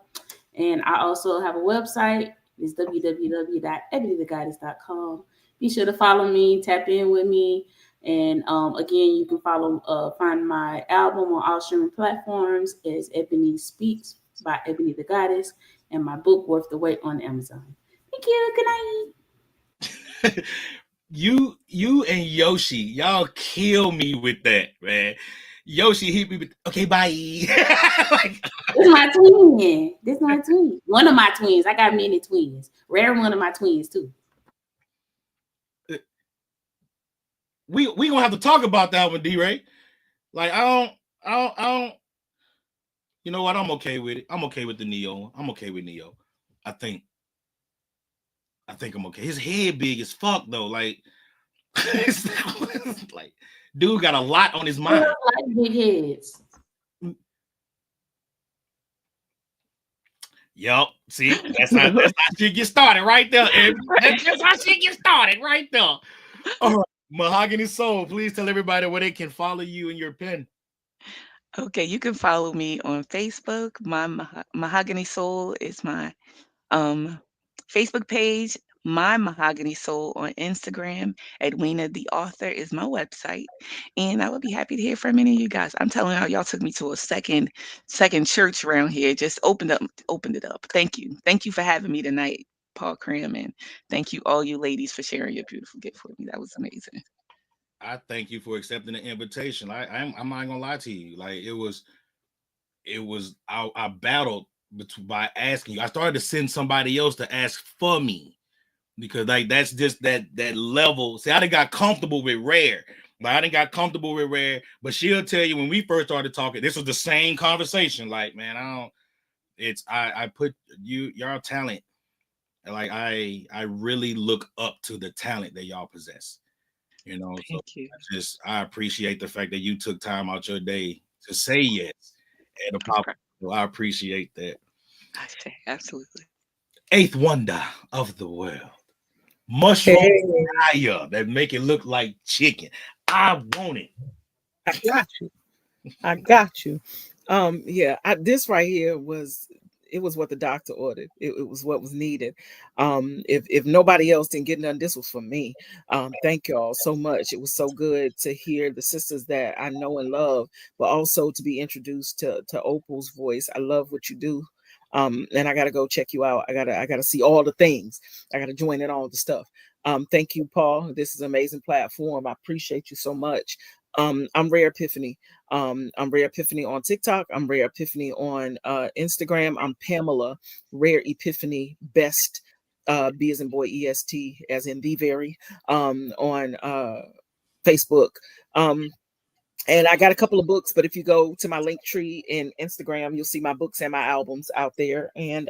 And I also have a website. It's www.ebonythegoddess.com. Be sure to follow me, tap in with me. And again, you can find my album on all streaming platforms as Ebony Speaks by Ebony the Goddess, and my book Worth the Wait on Amazon. Thank you. Good night. You and Yoshi, y'all kill me with that, man. Yoshi hit me with, okay, bye. Like, this is my twin. This is my twin. One of my twins. I got many twins. Rare one of my twins too. We gonna have to talk about that one, D-Ray. Like, I don't. You know what? I'm okay with it. I'm okay with the Neo. I'm okay with Neo. I think I'm okay. His head big as fuck though. Like, like, dude got a lot on his mind. I like big heads. Yup. See, that's how shit get started right there. That's how shit get started right there. All right. Mahogany Soul, please tell everybody where they can follow you and your pen. Okay, you can follow me on Facebook. My Mahogany Soul is my Facebook page. My Mahogany Soul on Instagram. Edwina the Author is my website, and I would be happy to hear from any of you guys. I'm telling y'all took me to a second church around here. Just opened it up. Thank you for having me tonight, Paul Cram, and thank you all you ladies for sharing your beautiful gift with me. That was amazing. I thank you for accepting the invitation. I'm not gonna lie to you. Like, it was I battled by asking you. I started to send somebody else to ask for me, because like that's just that level. See, I done got comfortable with Rare. But she'll tell you when we first started talking, this was the same conversation. Like, man, I put y'all talent. Like, I really look up to the talent that y'all possess. You know, Thank you. I appreciate the fact that you took time out your day to say yes. And I appreciate that. Absolutely. Eighth wonder of the world. Mushroom fire that make it look like chicken. I want it. I got you. Yeah, this right here was what the doctor ordered. It was what was needed. If nobody else didn't get none, this was for me. Thank y'all so much. It was so good to hear the sisters that I know and love, but also to be introduced to Opal's voice. I love what you do. And I gotta go check you out. I gotta see all the things. I gotta join in all the stuff. Thank you, Paul. This is an amazing platform. I appreciate you so much. I'm Rare Epiphany. I'm Rare Epiphany on TikTok. I'm Rare Epiphany on Instagram. I'm Pamela Rare Epiphany Best, B as in boy, EST as in the very, on Facebook. And I got a couple of books, but if you go to my link tree in Instagram, you'll see my books and my albums out there. And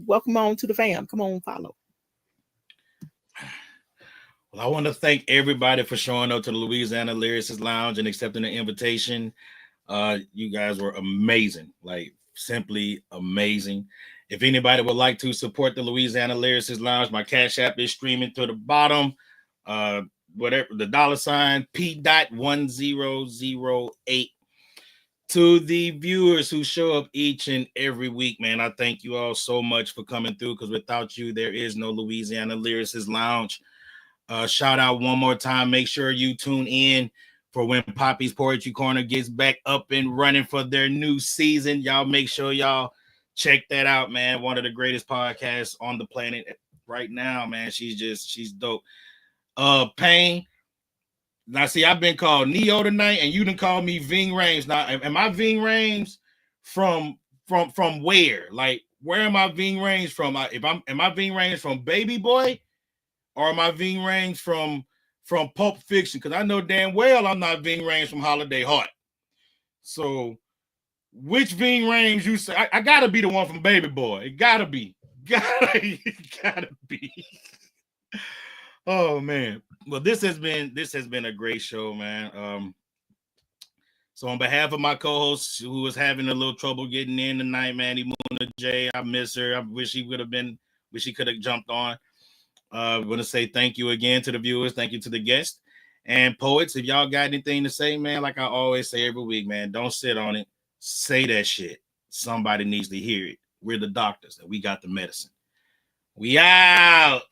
welcome on to the fam. Come on, follow. Well, I want to thank everybody for showing up to the Louisiana Lyricist Lounge and accepting the invitation. You guys were amazing, like simply amazing. If anybody would like to support the Louisiana Lyricist Lounge, my Cash App is streaming to the bottom. Whatever the $, P.1008. To the viewers who show up each and every week, man, I thank you all so much for coming through, because without you, there is no Louisiana Lyricist Lounge. Shout out one more time. Make sure you tune in for when Poppy's Poetry Corner gets back up and running for their new season. Y'all make sure y'all check that out, man. One of the greatest podcasts on the planet right now, man. She's dope. Pain. Now, see, I've been called Neo tonight, and you done called me Ving Rhames. Now, am I Ving Rhames from where? Like, where am I Ving Rhames from? Am I Ving Rhames from Baby Boy, or am I Ving Rhames from Pulp Fiction? Because I know damn well I'm not Ving Rhames from Holiday Heart. So, which Ving Rhames you say? I gotta be the one from Baby Boy. It gotta be. Gotta be. Oh man. Well, this has been a great show, man. So on behalf of my co-host who was having a little trouble getting in tonight, man, Imuna J, I miss her. I wish he could have jumped on. I want to say thank you again to the viewers. Thank you to the guests and poets. If y'all got anything to say, man, like I always say every week, man, don't sit on it. Say that shit. Somebody needs to hear it. We're the doctors and we got the medicine. We out.